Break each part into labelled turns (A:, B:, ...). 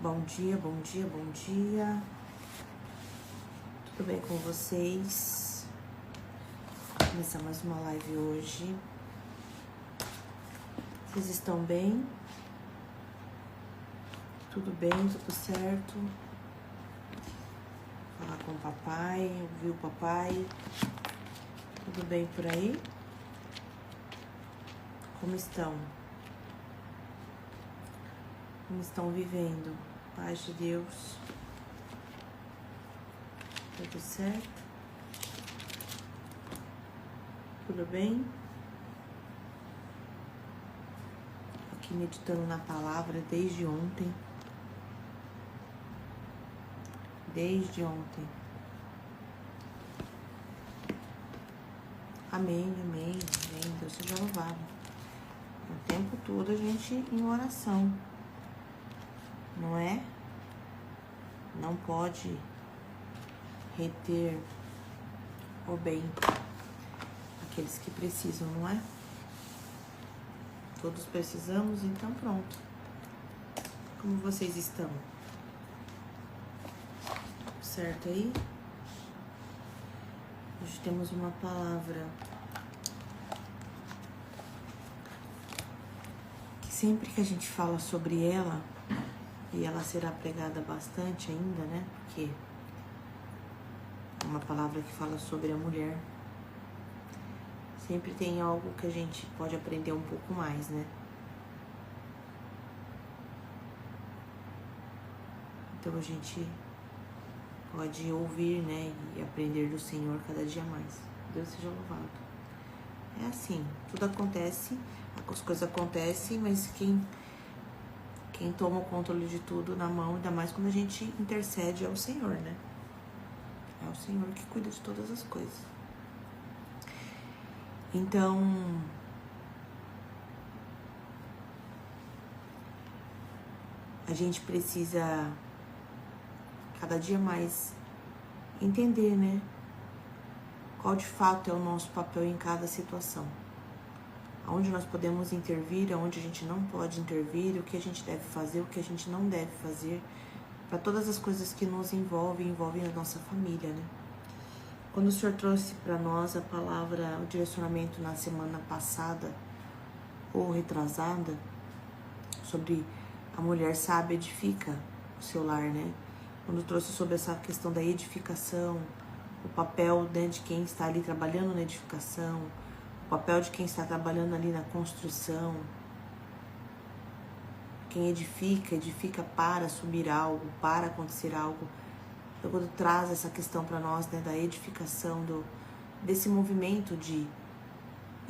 A: Bom dia, bom dia, bom dia. Tudo bem com vocês? Vou começar mais uma live hoje. Vocês estão bem? Tudo bem? Tudo certo? Falar com o papai, ouvir o papai. Tudo bem por aí? Como estão? Como estão vivendo? Paz de Deus. Tudo certo? Tudo bem? Aqui meditando na palavra desde ontem. Desde ontem. Amém, amém, amém. Deus seja louvado. O tempo todo a gente em oração. Não é? Não pode reter o bem aqueles que precisam, não é? Todos precisamos, então pronto. Como vocês estão? Certo aí? Hoje temos uma palavra que sempre que a gente fala sobre ela, e ela será pregada bastante ainda, né? Porque é uma palavra que fala sobre a mulher. Sempre tem algo que a gente pode aprender um pouco mais, né? Então a gente pode ouvir, né? E aprender do Senhor cada dia mais. Deus seja louvado. É assim, tudo acontece, as coisas acontecem, mas quem toma o controle de tudo na mão, ainda mais quando a gente intercede, é o Senhor, né? É o Senhor que cuida de todas as coisas. Então, a gente precisa cada dia mais entender, né? Qual de fato é o nosso papel em cada situação. Aonde nós podemos intervir, aonde a gente não pode intervir, o que a gente deve fazer, o que a gente não deve fazer, para todas as coisas que nos envolvem a nossa família, né? Quando o Senhor trouxe para nós a palavra, o direcionamento na semana passada, ou retrasada, sobre a mulher sábia edifica o seu lar, né? Quando trouxe sobre essa questão da edificação, o papel, né, de quem está ali trabalhando na edificação, o papel de quem está trabalhando ali na construção. Quem edifica, edifica para subir algo, para acontecer algo. Então, quando traz essa questão para nós, né, da edificação, desse movimento de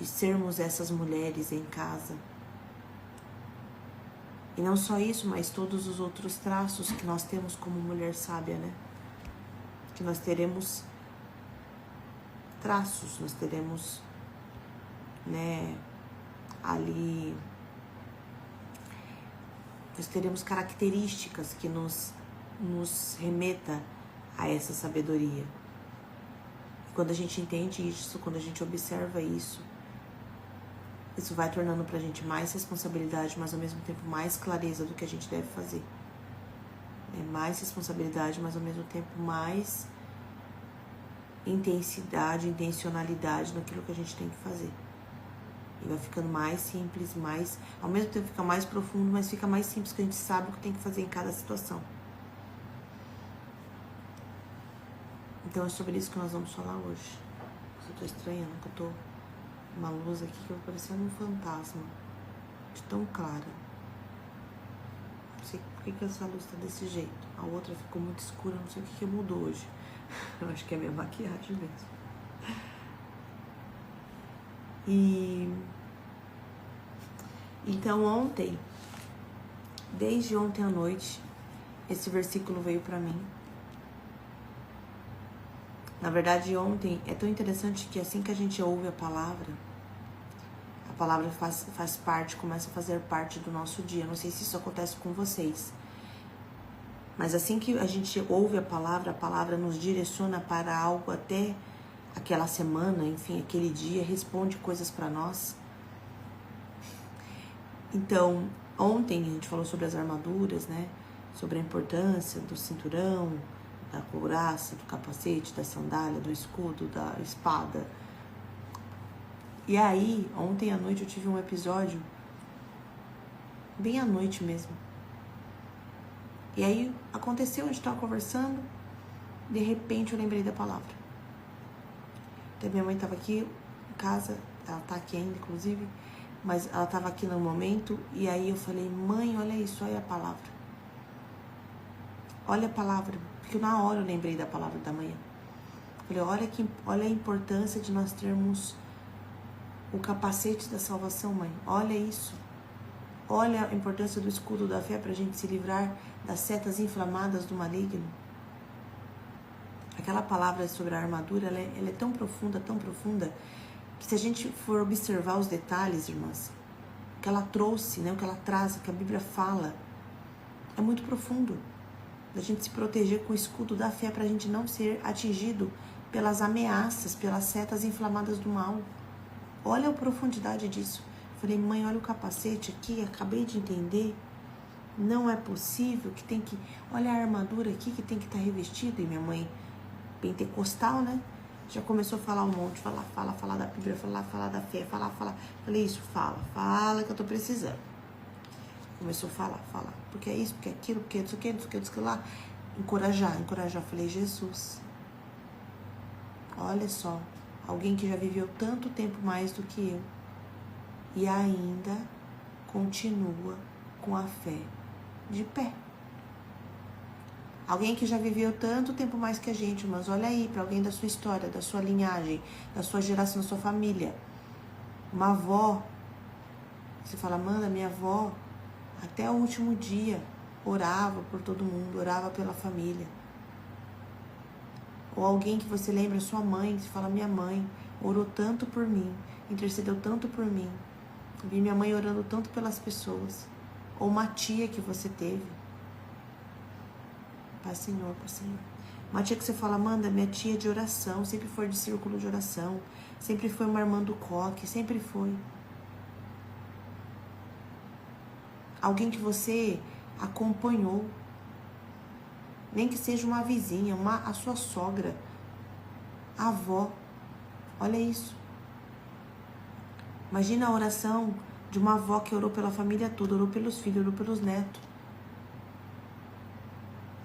A: sermos essas mulheres em casa. E não só isso, mas todos os outros traços que nós temos como mulher sábia, né? Que nós teremos traços, nós teremos, né, ali, nós teremos características que nos remeta a essa sabedoria. E quando a gente entende isso, quando a gente observa isso vai tornando pra gente mais responsabilidade, mas ao mesmo tempo mais clareza do que a gente deve fazer. É mais responsabilidade, mas ao mesmo tempo mais intensidade, intencionalidade naquilo que a gente tem que fazer. E vai ficando mais simples, ao mesmo tempo fica mais profundo, mas fica mais simples, porque a gente sabe o que tem que fazer em cada situação. Então é sobre isso que nós vamos falar hoje. Eu tô estranhando, que eu tô uma luz aqui que eu tô parecendo um fantasma, de tão clara. Não sei por que essa luz tá desse jeito. A outra ficou muito escura, não sei o que mudou hoje. Eu acho que é minha maquiagem mesmo. Então ontem, desde ontem à noite, esse versículo veio pra mim. Na verdade, ontem é tão interessante que assim que a gente ouve a palavra faz parte, começa a fazer parte do nosso dia. Não sei se isso acontece com vocês. Mas assim que a gente ouve a palavra nos direciona para algo até aquela semana, enfim, aquele dia, responde coisas para nós. Então, ontem a gente falou sobre as armaduras, né? sobre a importância do cinturão, da couraça, do capacete, da sandália, do escudo, da espada. E aí, ontem à noite eu tive um episódio, bem à noite mesmo. E aí aconteceu, a gente estava conversando, de repente eu lembrei da palavra. Então, minha mãe estava aqui em casa, ela está aqui ainda, inclusive, mas ela estava aqui no momento, e aí eu falei, mãe, olha isso, olha a palavra. Olha a palavra, porque na hora eu lembrei da palavra da manhã. Falei, olha a importância de nós termos o capacete da salvação, mãe. Olha isso. Olha a importância do escudo da fé para a gente se livrar das setas inflamadas do maligno. Aquela palavra sobre a armadura, ela é tão profunda, que se a gente for observar os detalhes, irmãs, o que ela trouxe, né, o que ela traz, o que a Bíblia fala, é muito profundo. Da gente se proteger com o escudo da fé para a gente não ser atingido pelas ameaças, pelas setas inflamadas do mal. Olha a profundidade disso. Falei, mãe, olha o capacete aqui, acabei de entender. Não é possível que tem que... Olha a armadura aqui que tem que estar revestida. E minha mãe, pentecostal, né? Já começou a falar um monte, falar da Bíblia, falar da fé, falar. Falei, isso, fala que eu tô precisando. Começou a falar. Porque é isso, porque é aquilo, porque é isso aqui lá. Encorajar. Falei, Jesus, olha só, alguém que já viveu tanto tempo mais do que eu e ainda continua com a fé de pé. Alguém que já viveu tanto tempo mais que a gente, mas olha aí, para alguém da sua história, da sua linhagem, da sua geração, da sua família. Uma avó, você fala, Amanda, minha avó, até o último dia, orava por todo mundo, orava pela família. Ou alguém que você lembra, sua mãe, você fala, minha mãe orou tanto por mim, intercedeu tanto por mim. Vi minha mãe orando tanto pelas pessoas. Ou uma tia que você teve. Pai Senhor. Uma tia que você fala, Amanda, minha tia de oração, sempre foi de círculo de oração, sempre foi uma irmã do coque, sempre foi. Alguém que você acompanhou, nem que seja uma vizinha, a sua sogra, a avó. Olha isso. Imagina a oração de uma avó que orou pela família toda, orou pelos filhos, orou pelos netos.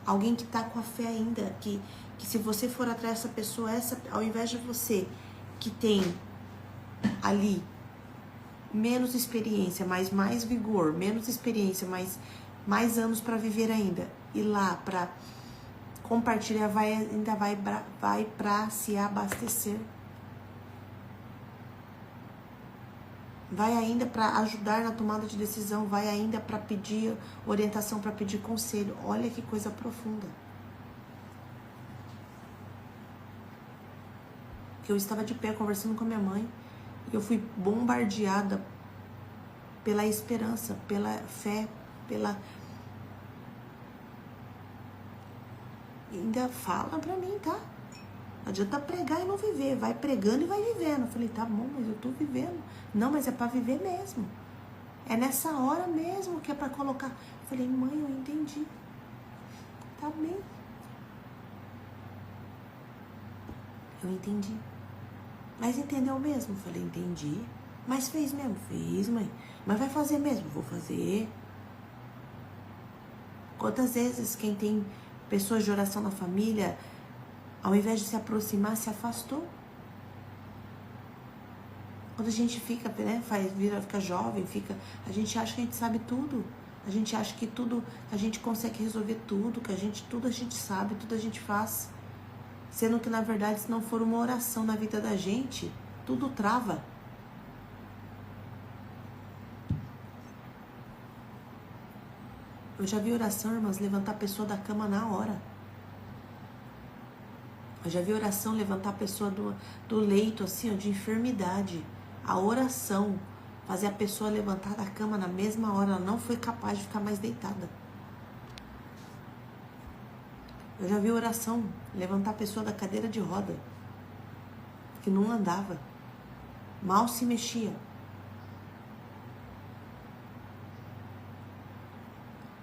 A: Alguém que está com a fé ainda, que se você for atrás dessa pessoa, ao invés de você que tem ali menos experiência, mas mais vigor, menos experiência, mas mais anos para viver ainda, ir lá para compartilhar, ainda vai para se abastecer. Vai ainda para ajudar na tomada de decisão, vai ainda para pedir orientação, para pedir conselho. Olha que coisa profunda. Eu estava de pé conversando com a minha mãe e eu fui bombardeada pela esperança, pela fé, ainda fala pra mim, tá? Não adianta pregar e não viver. Vai pregando e vai vivendo. Eu falei, tá bom, mas eu tô vivendo. Não, mas é pra viver mesmo. É nessa hora mesmo que é pra colocar. Eu falei, mãe, eu entendi. Tá bem. Eu entendi. Mas entendeu mesmo? Eu falei, entendi. Mas fez mesmo? Fiz, mãe. Mas vai fazer mesmo? Vou fazer. Quantas vezes quem tem pessoas de oração na família, ao invés de se aproximar, se afastou? Quando a gente fica, né, fica jovem, a gente acha que a gente sabe tudo. A gente acha que tudo, a gente consegue resolver tudo, tudo a gente sabe, tudo a gente faz. Sendo que, na verdade, se não for uma oração na vida da gente, tudo trava. Eu já vi oração, irmãs, levantar a pessoa da cama na hora. Eu já vi oração levantar a pessoa do leito, assim, ó, de enfermidade. A oração, fazer a pessoa levantar da cama na mesma hora. Ela não foi capaz de ficar mais deitada. Eu já vi oração levantar a pessoa da cadeira de roda, que não andava, mal se mexia.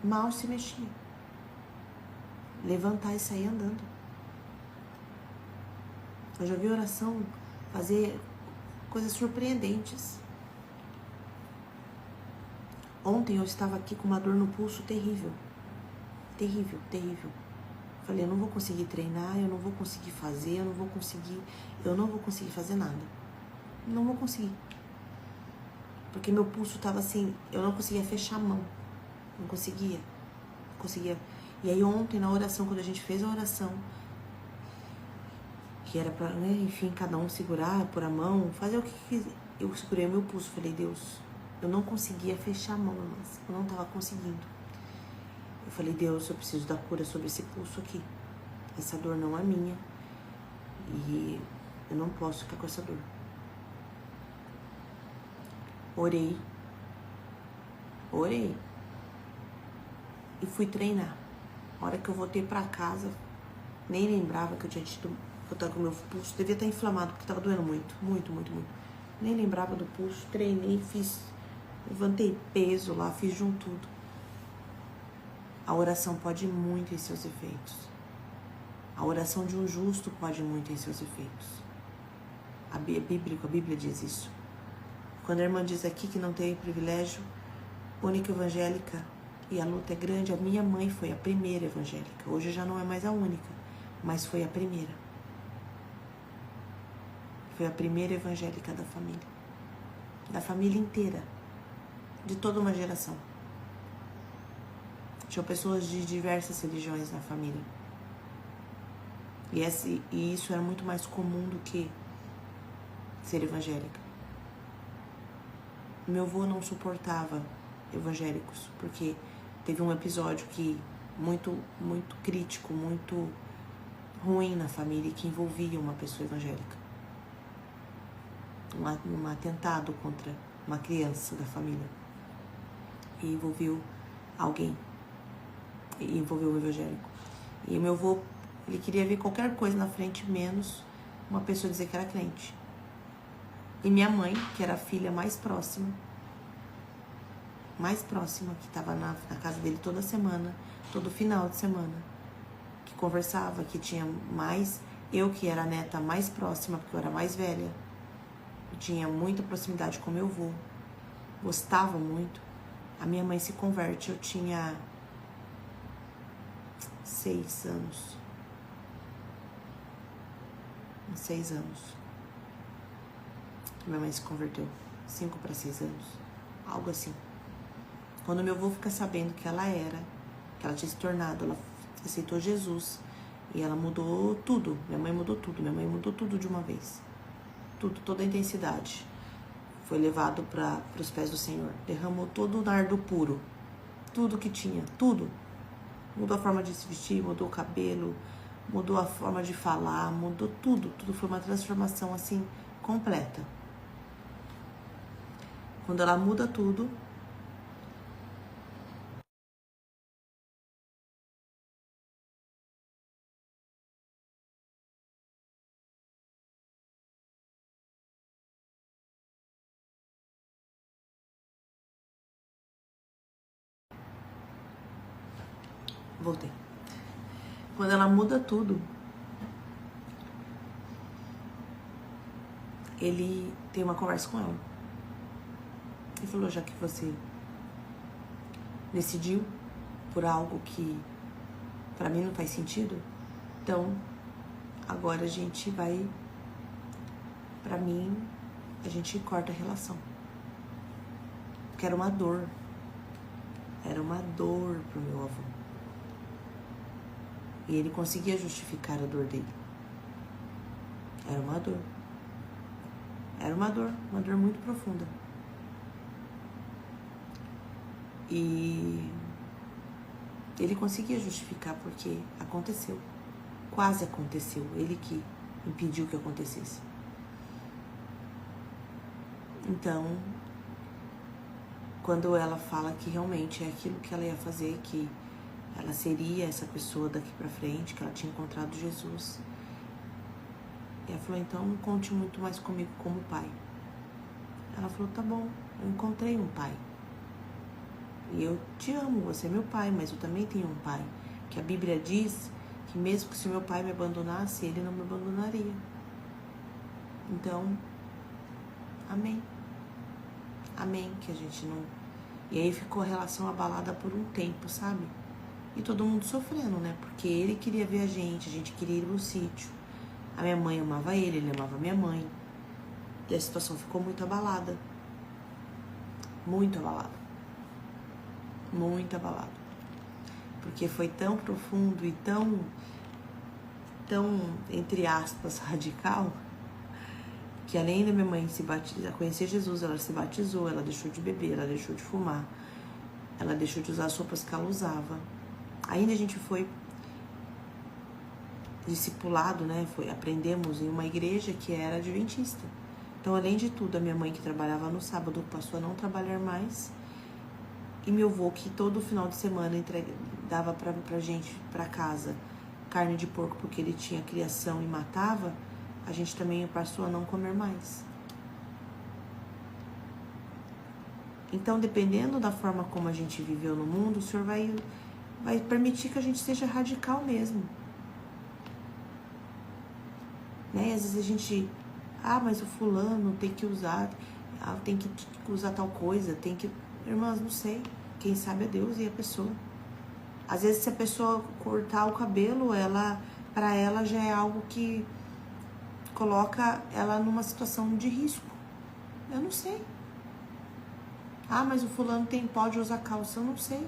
A: Mal se mexia. levantar e sair andando. Eu já vi oração fazer coisas surpreendentes. Ontem eu estava aqui com uma dor no pulso terrível. Terrível, terrível. Falei, eu não vou conseguir treinar, eu não vou conseguir fazer, eu não vou conseguir fazer nada. Não vou conseguir. Porque meu pulso estava assim, eu não conseguia fechar a mão. Não conseguia. E aí ontem na oração, quando a gente fez a oração, que era pra, né, enfim, cada um segurar, pôr a mão, fazer o que quiser. Eu segurei o meu pulso, falei, Deus, eu não conseguia fechar a mão, mas eu não estava conseguindo. Eu falei, Deus, eu preciso da cura sobre esse pulso aqui. Essa dor não é minha e eu não posso ficar com essa dor. Orei e fui treinar. A hora que eu voltei pra casa, nem lembrava que eu tinha tido, que eu tava com o meu pulso, devia estar inflamado, porque tava doendo muito. Nem lembrava do pulso, treinei, levantei peso lá, fiz de um tudo. A oração pode muito em seus efeitos. A oração de um justo pode muito em seus efeitos. A Bíblia diz isso. Quando a irmã diz aqui que não tem privilégio, única evangélica, e a luta é grande, a minha mãe foi a primeira evangélica. Hoje já não é mais a única, mas foi a primeira. Foi a primeira evangélica da família. Da família inteira. De toda uma geração. Tinham pessoas de diversas religiões na família. E isso era muito mais comum do que ser evangélica. Meu avô não suportava evangélicos, porque teve um episódio que muito crítico, muito ruim na família, que envolvia uma pessoa evangélica. Um atentado contra uma criança da família. E envolveu alguém. E envolveu um evangélico. E meu avô, ele queria ver qualquer coisa na frente, menos uma pessoa dizer que era crente. E minha mãe, que era a filha mais próxima, que estava na casa dele toda semana, todo final de semana, que conversava, que tinha mais, eu que era a neta mais próxima, porque eu era mais velha, eu tinha muita proximidade com meu avô, gostava muito. A minha mãe se converte, eu tinha 6 anos. 6 anos. Minha mãe se converteu. 5 para 6 anos. Algo assim. Quando meu avô fica sabendo que ela tinha se tornado, ela aceitou Jesus. E ela mudou tudo. Minha mãe mudou tudo de uma vez. Tudo, toda a intensidade. Foi levado para os pés do Senhor. Derramou todo o nardo puro. Tudo que tinha, tudo. Mudou a forma de se vestir, mudou o cabelo, mudou a forma de falar, mudou tudo. Tudo foi uma transformação assim, completa. Quando ela muda tudo, voltei. Quando ela muda tudo, ele tem uma conversa com ela. Ele falou, já que você decidiu por algo que pra mim não faz sentido, então agora a gente vai, pra mim, a gente corta a relação. Porque era uma dor pro meu avô. E ele conseguia justificar a dor dele. Era uma dor muito profunda. E ele conseguia justificar porque aconteceu. Quase aconteceu. Ele que impediu que acontecesse. Então, quando ela fala que realmente é aquilo que ela ia fazer, que ela seria essa pessoa daqui pra frente, que ela tinha encontrado Jesus. E ela falou, então não conte muito mais comigo como pai. Ela falou, tá bom, eu encontrei um pai. E eu te amo, você é meu pai, mas eu também tenho um pai. Que a Bíblia diz que mesmo que se meu pai me abandonasse, ele não me abandonaria. Então, amém. Amém, que a gente não... E aí ficou a relação abalada por um tempo, sabe? E todo mundo sofrendo, né? Porque ele queria ver a gente queria ir no sítio. A minha mãe amava ele amava a minha mãe. E a situação ficou muito abalada. Muito abalada. Muito abalada. Porque foi tão profundo e tão, entre aspas, radical, que além da minha mãe se batizar, conhecer Jesus, ela se batizou, ela deixou de beber, ela deixou de fumar, ela deixou de usar as roupas que ela usava. Ainda a gente foi discipulado, né? Aprendemos em uma igreja que era adventista. Então, além de tudo, a minha mãe que trabalhava no sábado passou a não trabalhar mais. E meu avô, que todo final de semana dava pra gente, pra casa, carne de porco porque ele tinha criação e matava, a gente também passou a não comer mais. Então, dependendo da forma como a gente viveu no mundo, o Senhor vai permitir que a gente seja radical mesmo. Né? Às vezes a gente... mas o fulano tem que usar... tem que usar tal coisa, tem que... Irmãs, não sei. Quem sabe é Deus e a pessoa. Às vezes, se a pessoa cortar o cabelo, para ela já é algo que coloca ela numa situação de risco. Eu não sei. Mas o fulano pode usar calça. Eu não sei.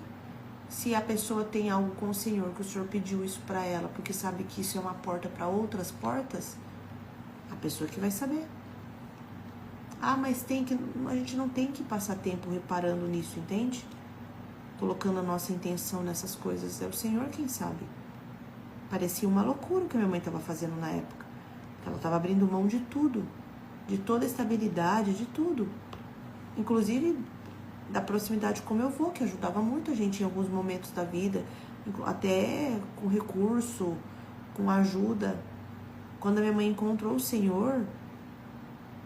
A: Se a pessoa tem algo com o Senhor, que o Senhor pediu isso para ela, porque sabe que isso é uma porta para outras portas, a pessoa que vai saber. Mas a gente não tem que passar tempo reparando nisso, entende? Colocando a nossa intenção nessas coisas. É o Senhor quem sabe. Parecia uma loucura o que minha mãe estava fazendo na época. Ela estava abrindo mão de tudo. De toda a estabilidade, de tudo. Inclusive da proximidade com meu avô, que ajudava muito a gente em alguns momentos da vida. Até com recurso, com ajuda. Quando a minha mãe encontrou o Senhor,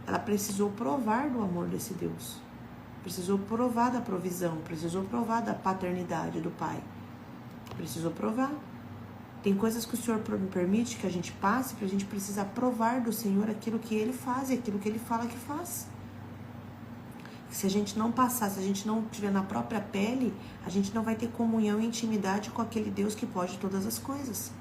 A: ela precisou provar do amor desse Deus. Precisou provar da provisão, precisou provar da paternidade do Pai. Precisou provar. Tem coisas que o Senhor permite que a gente passe para a gente precisar provar do Senhor aquilo que Ele faz e aquilo que Ele fala que faz. Se a gente não passar, se a gente não tiver na própria pele, a gente não vai ter comunhão e intimidade com aquele Deus que pode todas as coisas.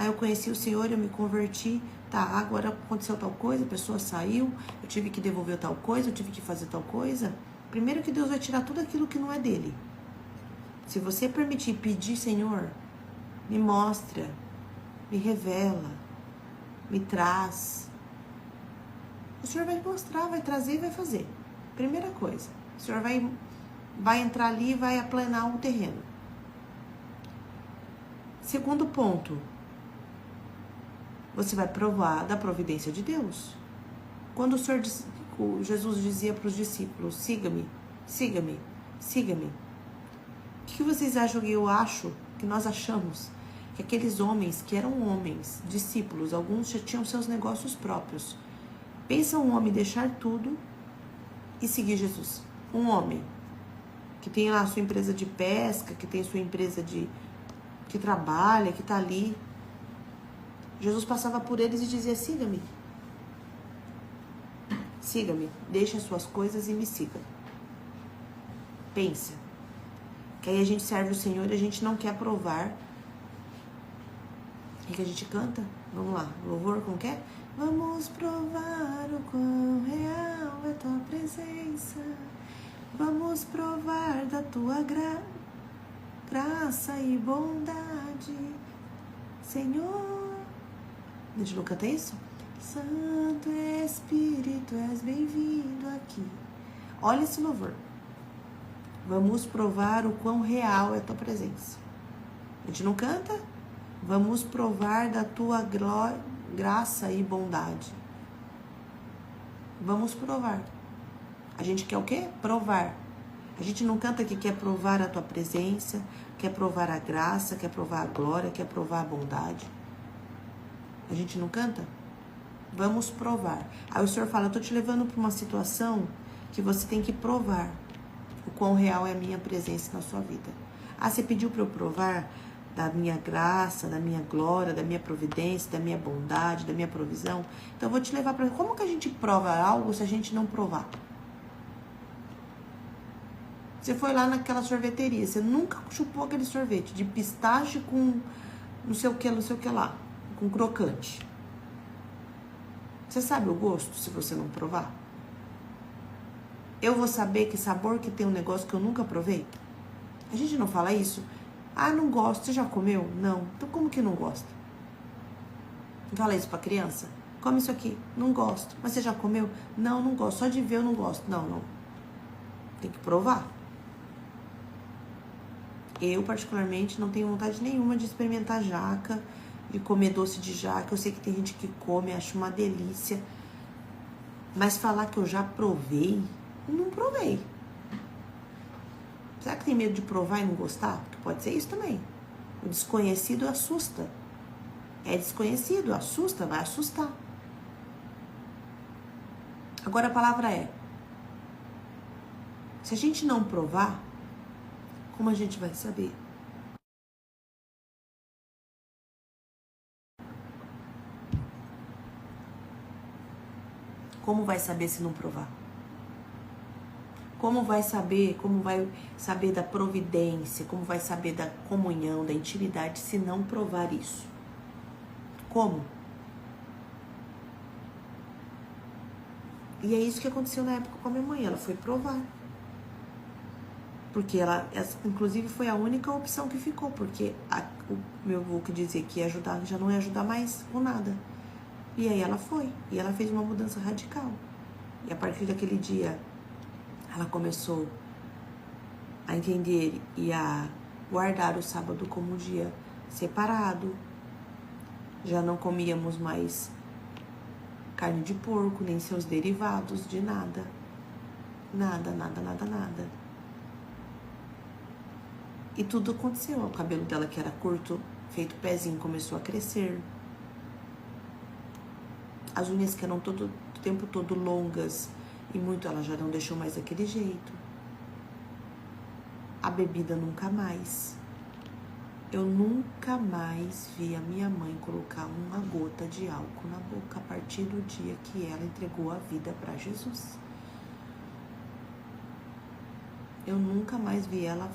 A: Eu conheci o Senhor, eu me converti, agora aconteceu tal coisa, a pessoa saiu, eu tive que devolver tal coisa, eu tive que fazer tal coisa. Primeiro que Deus vai tirar tudo aquilo que não é dele. Se você permitir pedir, Senhor, me mostra, me revela, me traz, o Senhor vai mostrar, vai trazer e vai fazer. Primeira coisa, o Senhor vai entrar ali e vai aplanar o terreno. Segundo ponto, você vai provar da providência de Deus. Quando Jesus dizia para os discípulos, siga-me, siga-me, siga-me. O que vocês acham que eu acho, que nós achamos? Que aqueles homens que eram homens, discípulos, alguns já tinham seus negócios próprios. Pensa um homem deixar tudo e seguir Jesus. Um homem que tem lá a sua empresa de pesca, que tem sua empresa que trabalha, que está ali. Jesus passava por eles e dizia, siga-me. Siga-me, deixe as suas coisas e me siga. Pensa. Que aí a gente serve o Senhor e a gente não quer provar. O que a gente canta? Vamos lá, louvor, como que é? Vamos provar o quão real é tua presença. Vamos provar da tua graça e bondade, Senhor. A gente não canta isso? Santo Espírito, és bem-vindo aqui. Olha esse louvor. Vamos provar o quão real é a tua presença. A gente não canta? Vamos provar da tua graça e bondade. Vamos provar. A gente quer o quê? Provar. A gente não canta que quer provar a tua presença, quer provar a graça, quer provar a glória, quer provar a bondade. A gente não canta? Vamos provar. Aí o Senhor fala, eu tô te levando para uma situação que você tem que provar o quão real é a minha presença na sua vida. Você pediu para eu provar da minha graça, da minha glória, da minha providência, da minha bondade, da minha provisão. Então eu vou te levar para como que a gente prova algo se a gente não provar? Você foi lá naquela sorveteria, você nunca chupou aquele sorvete de pistache com não sei o que lá, com crocante. Você sabe o gosto se você não provar? Eu vou saber que sabor que tem um negócio que eu nunca provei? A gente não fala isso? Ah, não gosto. Você já comeu? Não. Então como que não gosta? Fala isso pra criança. Come isso aqui. Não gosto. Mas você já comeu? Não, não gosto. Só de ver eu não gosto. Não, não. Tem que provar. Eu, particularmente, não tenho vontade nenhuma de experimentar jaca, de comer doce de jaca. Eu sei que tem gente que come, acho uma delícia. Mas falar que eu já provei, não provei. Será que tem medo de provar e não gostar? Porque pode ser isso também. O desconhecido assusta. É desconhecido, assusta, vai assustar. Agora a palavra é: se a gente não provar, como a gente vai saber? Como vai saber se não provar? Como vai saber da providência, como vai saber da comunhão, da intimidade, se não provar isso? Como? E é isso que aconteceu na época com a minha mãe, ela foi provar. Porque ela, inclusive, foi a única opção que ficou, porque o meu avô que dizia que ia ajudar, já não ia ajudar mais com nada. E aí ela foi, e ela fez uma mudança radical. E a partir daquele dia, ela começou a entender e a guardar o sábado como um dia separado. Já não comíamos mais carne de porco, nem seus derivados, de nada. Nada, nada, nada, nada. E tudo aconteceu. O cabelo dela, que era curto, feito pezinho, começou a crescer. As unhas que eram o tempo todo longas e muito, ela já não deixou mais daquele jeito. A bebida nunca mais. Eu nunca mais vi a minha mãe colocar uma gota de álcool na boca a partir do dia que ela entregou a vida para Jesus. Eu nunca mais vi ela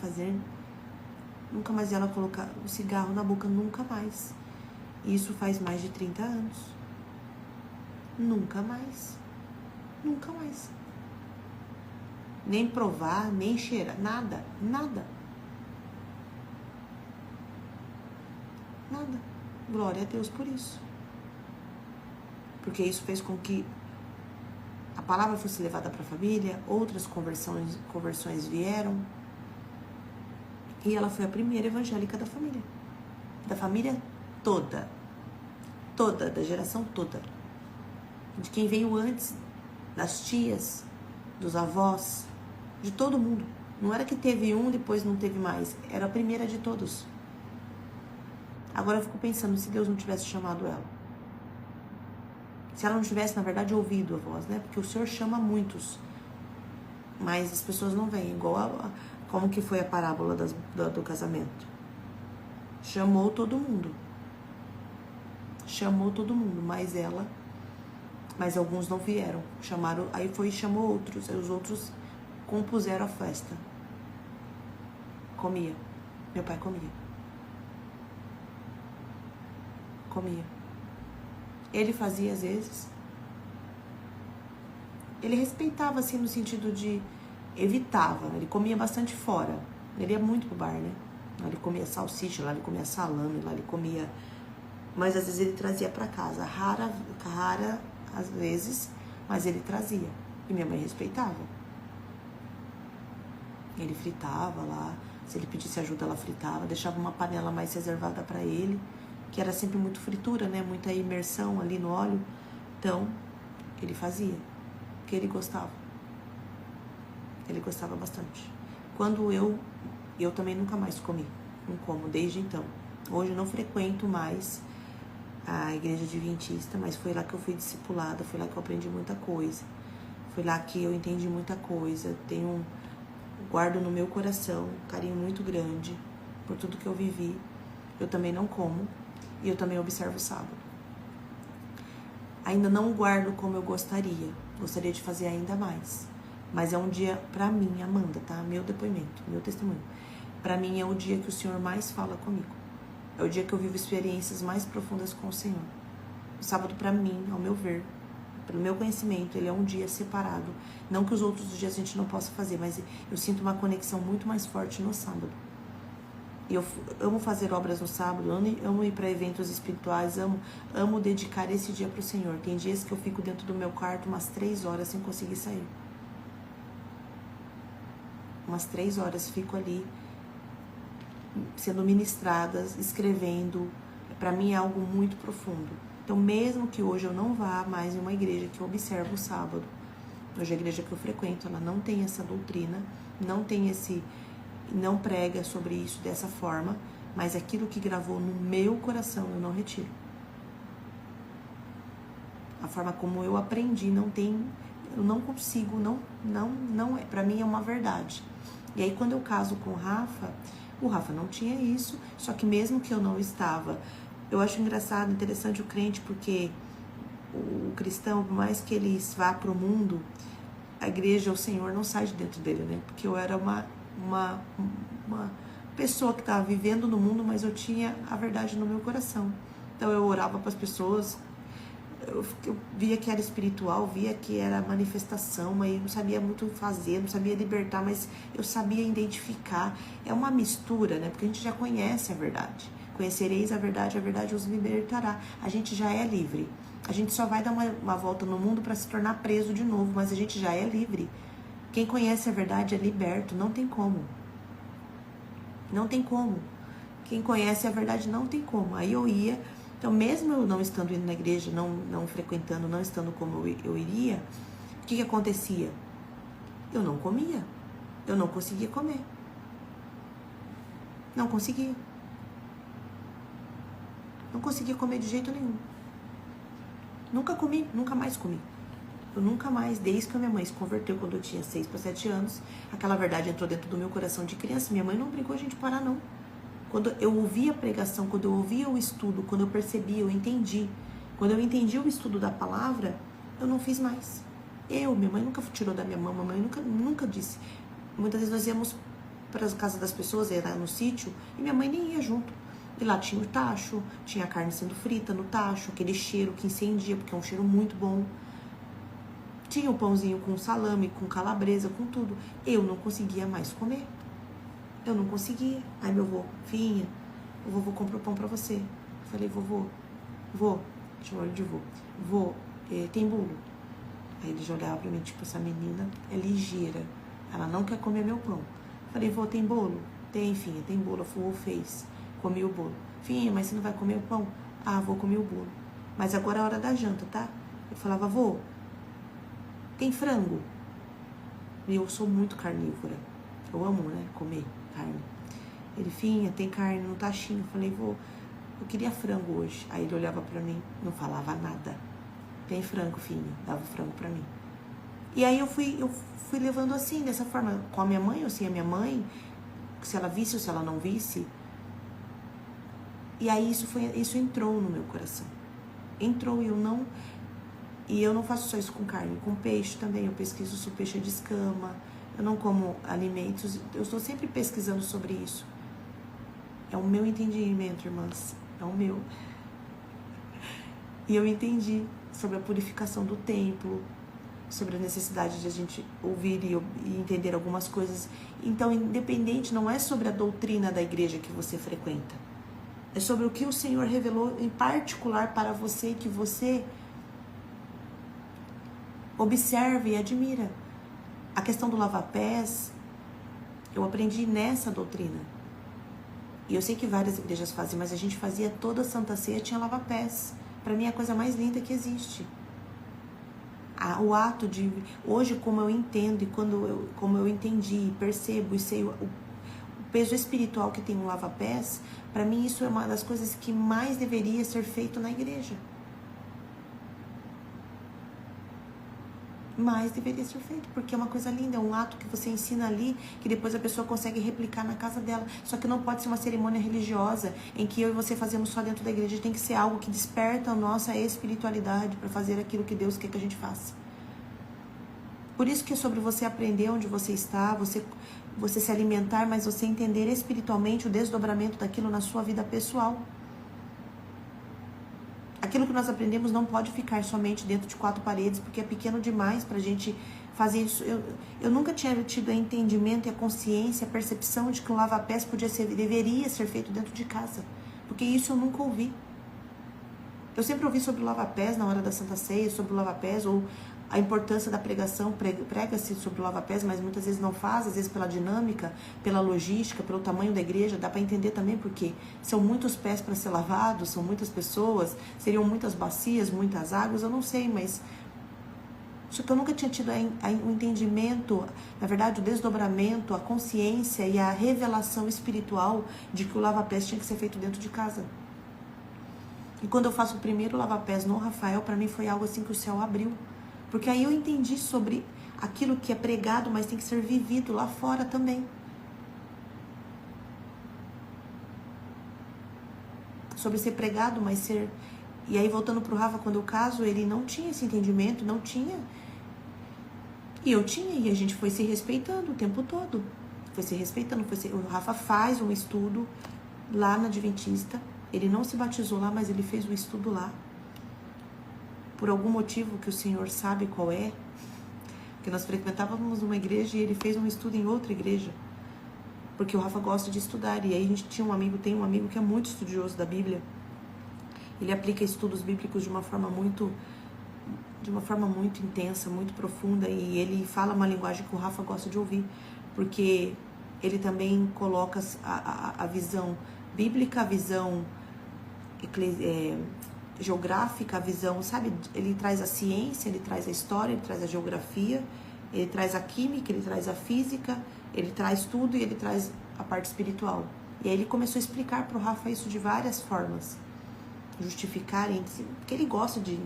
A: nunca mais vi ela colocar um cigarro na boca, nunca mais. Isso faz mais de 30 anos. Nunca mais. Nunca mais. Nem provar, nem cheirar, nada, nada. Nada. Glória a Deus por isso. Porque isso fez com que a palavra fosse levada para a família, outras conversões vieram. E ela foi a primeira evangélica da família. Da família toda. Toda, da geração toda. De quem veio antes, das tias, dos avós, de todo mundo. Não era que teve um, depois não teve mais. Era a primeira de todos. Agora eu fico pensando, se Deus não tivesse chamado ela. Se ela não tivesse, na verdade, ouvido a voz, né? Porque o Senhor chama muitos. Mas as pessoas não vêm. Igual como que foi a parábola do casamento. Chamou todo mundo. Chamou todo mundo, mas alguns não vieram. Aí chamou outros. Aí os outros compuseram a festa. Comia. Meu pai comia. Comia. Ele fazia às vezes. Ele respeitava, assim, no sentido de evitava. Ele comia bastante fora. Ele ia muito pro bar, né? Lá ele comia salsicha, lá ele comia salame, lá ele comia... Mas às vezes ele trazia pra casa. Rara às vezes, mas ele trazia. E minha mãe respeitava. Ele fritava lá. Se ele pedisse ajuda, ela fritava. Deixava uma panela mais reservada pra ele, que era sempre muito fritura, né? Muita imersão ali no óleo. Então, ele fazia. Porque ele gostava. Ele gostava bastante. Quando eu também nunca mais comi. Não como desde então. Hoje eu não frequento mais a igreja adventista, mas foi lá que eu fui discipulada, foi lá que eu aprendi muita coisa. Foi lá que eu entendi muita coisa. Guardo no meu coração um carinho muito grande por tudo que eu vivi. eu também não como e eu também observo o sábado. Ainda não guardo como eu gostaria de fazer ainda mais. Mas é um dia, pra mim, Amanda, tá? Meu depoimento, meu testemunho. Pra mim é o dia que o Senhor mais fala comigo. É o dia que eu vivo experiências mais profundas com o Senhor. O sábado, pra mim, ao meu ver, pelo meu conhecimento, ele é um dia separado. Não que os outros dias a gente não possa fazer, mas eu sinto uma conexão muito mais forte no sábado. E eu amo fazer obras no sábado, amo ir para eventos espirituais, amo dedicar esse dia para o Senhor. Tem dias que eu fico dentro do meu quarto umas 3 horas sem conseguir sair. Umas 3 horas fico ali, sendo ministradas, escrevendo. Para mim é algo muito profundo. Então, mesmo que hoje eu não vá mais em uma igreja que eu observo o sábado, hoje a igreja que eu frequento, ela não tem essa doutrina, não prega sobre isso dessa forma, mas aquilo que gravou no meu coração eu não retiro. A forma como eu aprendi eu não consigo, não é, para mim é uma verdade. E aí quando eu caso com o Rafa não tinha isso, só que mesmo que eu não estava, eu acho engraçado, interessante o crente, porque o cristão, por mais que ele vá para o mundo, a igreja, o Senhor não sai de dentro dele, né? Porque eu era uma pessoa que estava vivendo no mundo, mas eu tinha a verdade no meu coração. Então eu orava para as pessoas, eu via que era espiritual, via que era manifestação, mas não sabia muito fazer, não sabia libertar, mas eu sabia identificar. É uma mistura, né? Porque a gente já conhece a verdade. Conhecereis a verdade os libertará. A gente já é livre. A gente só vai dar uma volta no mundo para se tornar preso de novo, mas a gente já é livre. Quem conhece a verdade é liberto, não tem como. Não tem como. Quem conhece a verdade não tem como. Aí eu ia, então mesmo eu não estando indo na igreja, não frequentando, não estando como eu iria, o que acontecia? Eu não comia. Eu não conseguia comer. Não conseguia. Não conseguia comer de jeito nenhum. Nunca comi, nunca mais comi. Eu nunca mais, desde que a minha mãe se converteu quando eu tinha 6 para 7 anos, aquela verdade entrou dentro do meu coração de criança. Minha mãe não brincou a gente parar, não. Quando eu ouvia a pregação, quando eu ouvia o estudo, quando eu percebi, eu entendi. Quando eu entendi o estudo da palavra, eu não fiz mais. Minha mãe nunca tirou da minha mão, mamãe nunca disse. Muitas vezes nós íamos para as casas das pessoas, era no sítio, e minha mãe nem ia junto. E lá tinha o tacho, tinha a carne sendo frita no tacho, aquele cheiro que incendia, porque é um cheiro muito bom. Tinha o pãozinho com salame, com calabresa, com tudo. Eu não conseguia mais comer. Eu não conseguia. Aí meu avô, filhinha, o vovô comprou pão pra você. Eu falei, vovô, chamou ele de vô, tem bolo? Aí ele já olhava pra mim, tipo, essa menina é ligeira. Ela não quer comer meu pão. Eu falei, vô, tem bolo? Tem, filha, tem bolo. O vô fez. Comi o bolo. Filhinha, mas você não vai comer o pão? Ah, vou comer o bolo. Mas agora é a hora da janta, tá? Eu falava, vô, tem frango? E eu sou muito carnívora. Eu amo, né? Comer carne. Ele, filhinha, tem carne no tachinho. Eu falei, vô, eu queria frango hoje. Aí ele olhava pra mim, não falava nada. Tem frango, filhinha. Dava o frango pra mim. E aí eu fui levando assim, dessa forma, com a minha mãe, ou sem a minha mãe, se ela visse ou se ela não visse. E aí isso entrou no meu coração. Entrou e eu não faço só isso com carne, com peixe também. Eu pesquiso se o peixe é de escama. Eu não como alimentos. Eu estou sempre pesquisando sobre isso. É o meu entendimento, irmãs. É o meu. E eu entendi sobre a purificação do templo, sobre a necessidade de a gente ouvir e entender algumas coisas. Então, independente, não é sobre a doutrina da igreja que você frequenta. É sobre o que o Senhor revelou em particular para você, que você observa e admira. A questão do lava-pés, eu aprendi nessa doutrina. E eu sei que várias igrejas fazem, mas a gente fazia toda a Santa Ceia, tinha lava-pés. Para mim é a coisa mais linda que existe. O ato de... Hoje, como eu entendo e como eu entendi, percebo e sei o peso espiritual que tem um lava-pés, para mim isso é uma das coisas que mais deveria ser feito na igreja. mas deveria ser feito, porque é uma coisa linda, é um ato que você ensina ali, que depois a pessoa consegue replicar na casa dela. Só que não pode ser uma cerimônia religiosa, em que eu e você fazemos só dentro da igreja. Tem que ser algo que desperta a nossa espiritualidade para fazer aquilo que Deus quer que a gente faça. Por isso que é sobre você aprender onde você está, você se alimentar, mas você entender espiritualmente o desdobramento daquilo na sua vida pessoal. Aquilo que nós aprendemos não pode ficar somente dentro de 4 paredes, porque é pequeno demais para a gente fazer isso. Eu nunca tinha tido o entendimento e a consciência, a percepção de que um lava-pés deveria ser feito dentro de casa, porque isso eu nunca ouvi. Eu sempre ouvi sobre o lava-pés na hora da Santa Ceia, sobre o lava-pés, ou a importância da pregação, prega-se sobre o lava-pés, mas muitas vezes não faz, às vezes pela dinâmica, pela logística, pelo tamanho da igreja, dá para entender também porque são muitos pés para ser lavados, são muitas pessoas, seriam muitas bacias, muitas águas, eu não sei, mas só que eu nunca tinha tido o entendimento, na verdade o desdobramento, a consciência e a revelação espiritual de que o lava-pés tinha que ser feito dentro de casa. E quando eu faço o primeiro lava-pés no Rafael, para mim foi algo assim que o céu abriu. Porque aí eu entendi sobre aquilo que é pregado, mas tem que ser vivido lá fora também. Sobre ser pregado, mas ser... E aí voltando pro Rafa, quando eu caso, ele não tinha esse entendimento, não tinha. E eu tinha, e a gente foi se respeitando o tempo todo. Foi se respeitando, O Rafa faz um estudo lá na Adventista. Ele não se batizou lá, mas ele fez um estudo lá. Por algum motivo que o Senhor sabe qual é, que nós frequentávamos uma igreja e ele fez um estudo em outra igreja, porque o Rafa gosta de estudar, e aí a gente tem um amigo que é muito estudioso da Bíblia. Ele aplica estudos bíblicos de uma forma muito intensa, muito profunda, e ele fala uma linguagem que o Rafa gosta de ouvir, porque ele também coloca a visão bíblica, a visão geográfica, a visão, sabe? Ele traz a ciência, ele traz a história, ele traz a geografia, ele traz a química, ele traz a física, ele traz tudo e ele traz a parte espiritual. E aí ele começou a explicar para o Rafa isso de várias formas, justificar, porque ele gosta de,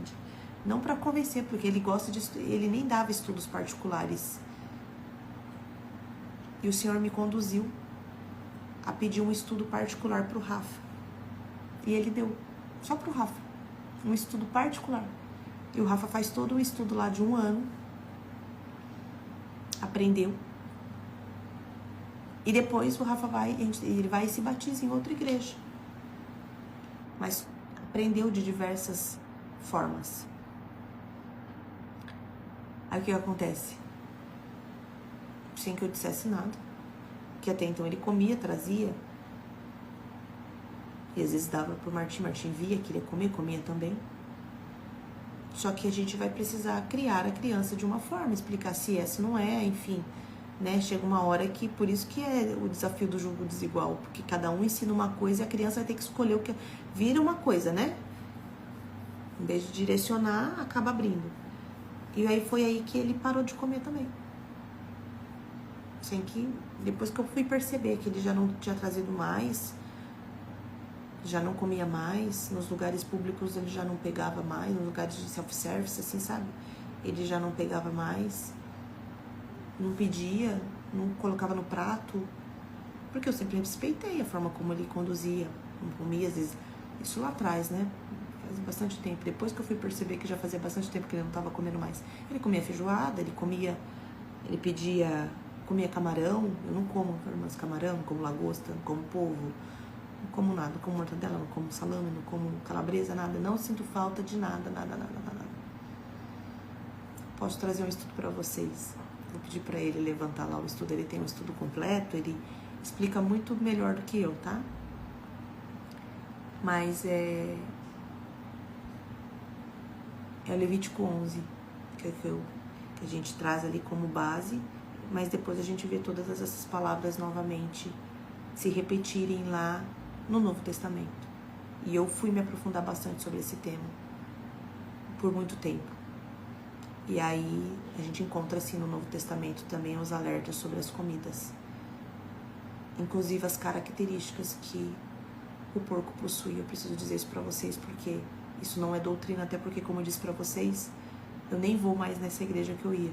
A: não para convencer, porque ele gosta de, ele nem dava estudos particulares. E o Senhor me conduziu a pedir um estudo particular para o Rafa. E ele deu, só para o Rafa, um estudo particular. E o Rafa faz todo o estudo lá de 1 ano. Aprendeu. E depois o Rafa ele vai e se batiza em outra igreja. Mas aprendeu de diversas formas. Aí o que acontece? Sem que eu dissesse nada. Que até então ele comia, trazia. E às vezes dava pro Martim via, queria comer, comia também. Só que a gente vai precisar criar a criança de uma forma, explicar se é, se não é, enfim, né? Chega uma hora que, por isso que é o desafio do julgo desigual, porque cada um ensina uma coisa e a criança vai ter que escolher o que vira uma coisa, né? Em vez de direcionar, acaba abrindo. E aí foi aí que ele parou de comer também. Sem que, depois que eu fui perceber que ele já não tinha trazido mais, já não comia mais, nos lugares públicos ele já não pegava mais, nos lugares de self-service, assim, sabe? Ele já não pegava mais, não pedia, não colocava no prato, porque eu sempre respeitei a forma como ele conduzia, não comia, às vezes, isso lá atrás, né? Faz bastante tempo, depois que eu fui perceber que já fazia bastante tempo que ele não estava comendo mais. Ele comia feijoada, ele comia camarão, eu não como, mas camarão, não como lagosta, não como polvo, não como nada, não como mortadela, não como salame, não como calabresa, nada. Não sinto falta de nada. Posso trazer um estudo para vocês. Vou pedir para ele levantar lá o estudo. Ele tem um estudo completo, ele explica muito melhor do que eu, tá? Mas é o Levítico 11, que a gente traz ali como base, mas depois a gente vê todas essas palavras novamente se repetirem lá no Novo Testamento. E eu fui me aprofundar bastante sobre esse tema por muito tempo. E aí a gente encontra assim no Novo Testamento também os alertas sobre as comidas, inclusive as características que o porco possui. Eu preciso dizer isso para vocês porque isso não é doutrina, até porque, como eu disse para vocês, Eu nem vou mais nessa igreja que eu ia.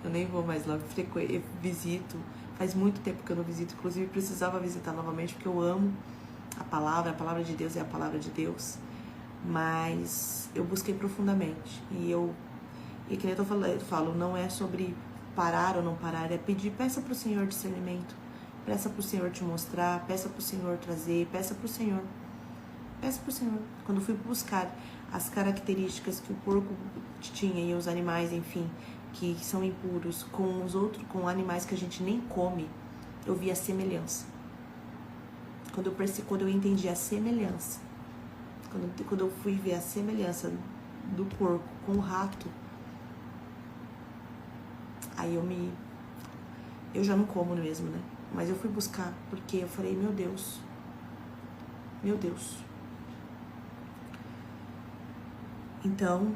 A: Eu nem vou mais lá, eu visito. Faz muito tempo que eu não visito, inclusive precisava visitar novamente, porque eu amo a palavra de Deus é a palavra de Deus. Mas eu busquei profundamente. E que nem eu falo, não é sobre parar ou não parar, é peça pro Senhor discernimento. Peça pro Senhor te mostrar, peça pro Senhor trazer, peça pro Senhor. Peça pro Senhor. Quando eu fui buscar as características que o porco tinha e os animais, enfim, que são impuros, com animais que a gente nem come, eu vi a semelhança. Quando eu entendi a semelhança, quando eu fui ver a semelhança do porco com o rato, aí eu já não como mesmo, né? Mas eu fui buscar, porque eu falei, meu Deus. Então,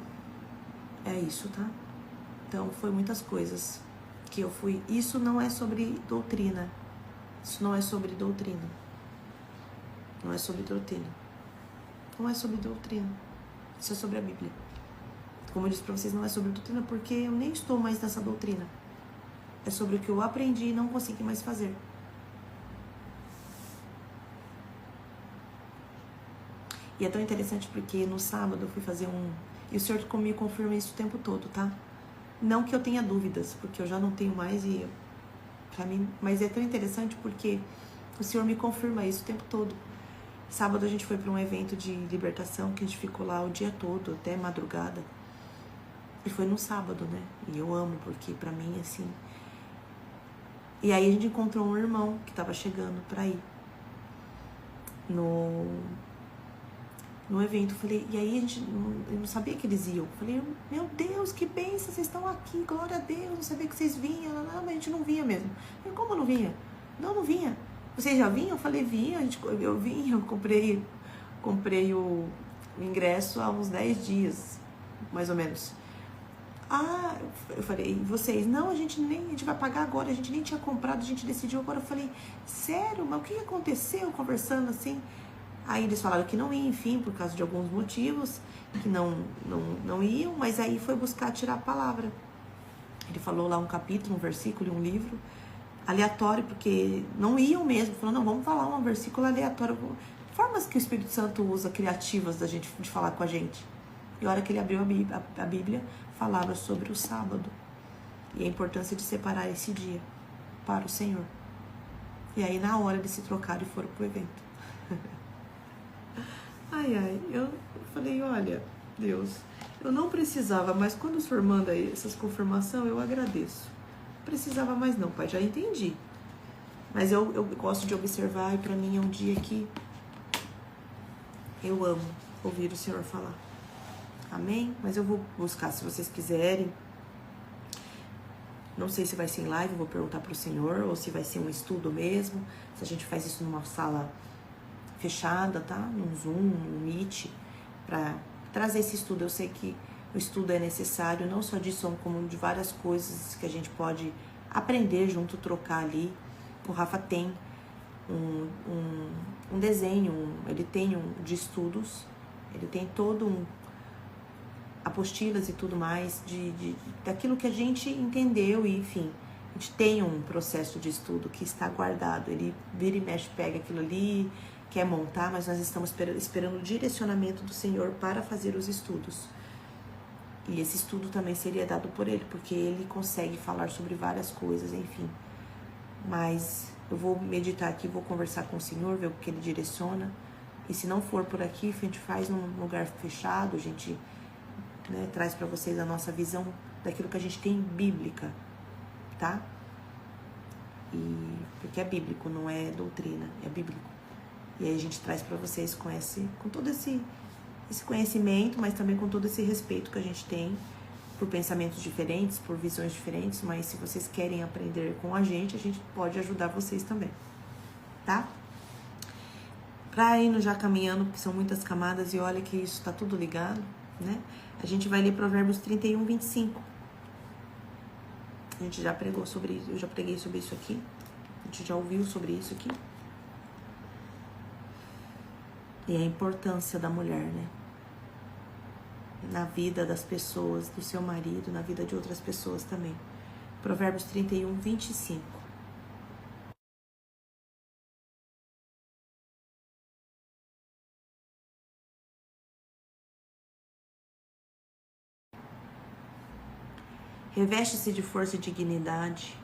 A: é isso, tá? Então, foi muitas coisas que eu fui... Isso não é sobre doutrina. Isso não é sobre doutrina. Não é sobre doutrina. Não é sobre doutrina. Isso é sobre a Bíblia. Como eu disse pra vocês, não é sobre doutrina, porque eu nem estou mais nessa doutrina. É sobre o que eu aprendi e não consegui mais fazer. E é tão interessante porque no sábado eu fui fazer e o Senhor me confirma isso o tempo todo, tá? Não que eu tenha dúvidas, porque eu já não tenho mais pra mim, mas é tão interessante porque o Senhor me confirma isso o tempo todo. Sábado a gente foi para um evento de libertação, que a gente ficou lá o dia todo, até madrugada. E foi no sábado, né? E eu amo, porque pra mim, assim... E aí a gente encontrou um irmão que tava chegando pra ir no evento. Falei, e aí eu não sabia que eles iam. Falei, meu Deus, que bênção, vocês estão aqui, glória a Deus, não sabia que vocês vinham. Não, mas a gente não vinha mesmo. Falei, como não vinha? Não vinha. Vocês já vinham? Eu falei, vinha, eu vinha, eu comprei o ingresso há uns 10 dias, mais ou menos. Ah, eu falei, e vocês? Não, a gente vai pagar agora, a gente nem tinha comprado, a gente decidiu agora. Eu falei, sério? Mas o que aconteceu? Conversando assim. Aí eles falaram que não iam, enfim, por causa de alguns motivos, que não iam, mas aí foi buscar tirar a palavra. Ele falou lá um capítulo, um versículo e um livro, aleatório, porque não iam mesmo. Falou, não, vamos falar um versículo aleatório. Formas que o Espírito Santo usa, criativas, de falar com a gente. E a hora que ele abriu a Bíblia, falava sobre o sábado. E a importância de separar esse dia para o Senhor. E aí, na hora, eles se trocaram e foram pro evento. Eu falei, olha, Deus, eu não precisava, mas quando o Senhor manda essas confirmações, eu agradeço. Não precisava mais não, Pai, já entendi. Mas eu gosto de observar e pra mim é um dia que eu amo ouvir o Senhor falar. Amém? Mas eu vou buscar, se vocês quiserem. Não sei se vai ser em live, eu vou perguntar pro Senhor, ou se vai ser um estudo mesmo, se a gente faz isso numa sala fechada, tá? Num Zoom, num Meet, para trazer esse estudo. Eu sei que o estudo é necessário, não só disso, como de várias coisas que a gente pode aprender junto, trocar ali. O Rafa tem um desenho, ele tem de estudos, ele tem todo apostilas e tudo mais, daquilo que a gente entendeu e, enfim, a gente tem um processo de estudo que está guardado. Ele vira e mexe, pega aquilo ali, quer montar, mas nós estamos esperando o direcionamento do Senhor para fazer os estudos. E esse estudo também seria dado por ele, porque ele consegue falar sobre várias coisas, enfim. Mas eu vou meditar aqui, vou conversar com o Senhor, ver o que ele direciona. E se não for por aqui, a gente faz num lugar fechado, a gente, né, traz para vocês a nossa visão daquilo que a gente tem bíblica, tá? Porque é bíblico, não é doutrina, é bíblico. E aí a gente traz para vocês com todo esse conhecimento, mas também com todo esse respeito que a gente tem por pensamentos diferentes, por visões diferentes. Mas se vocês querem aprender com a gente pode ajudar vocês também, tá? Pra ir já caminhando, porque são muitas camadas e olha que isso tá tudo ligado, né? A gente vai ler Provérbios 31, 25. A gente já pregou sobre isso, eu já preguei sobre isso aqui. A gente já ouviu sobre isso aqui. E a importância da mulher, né? na vida das pessoas, do seu marido, na vida de outras pessoas também. Provérbios 31, 25. Reveste-se de força e dignidade.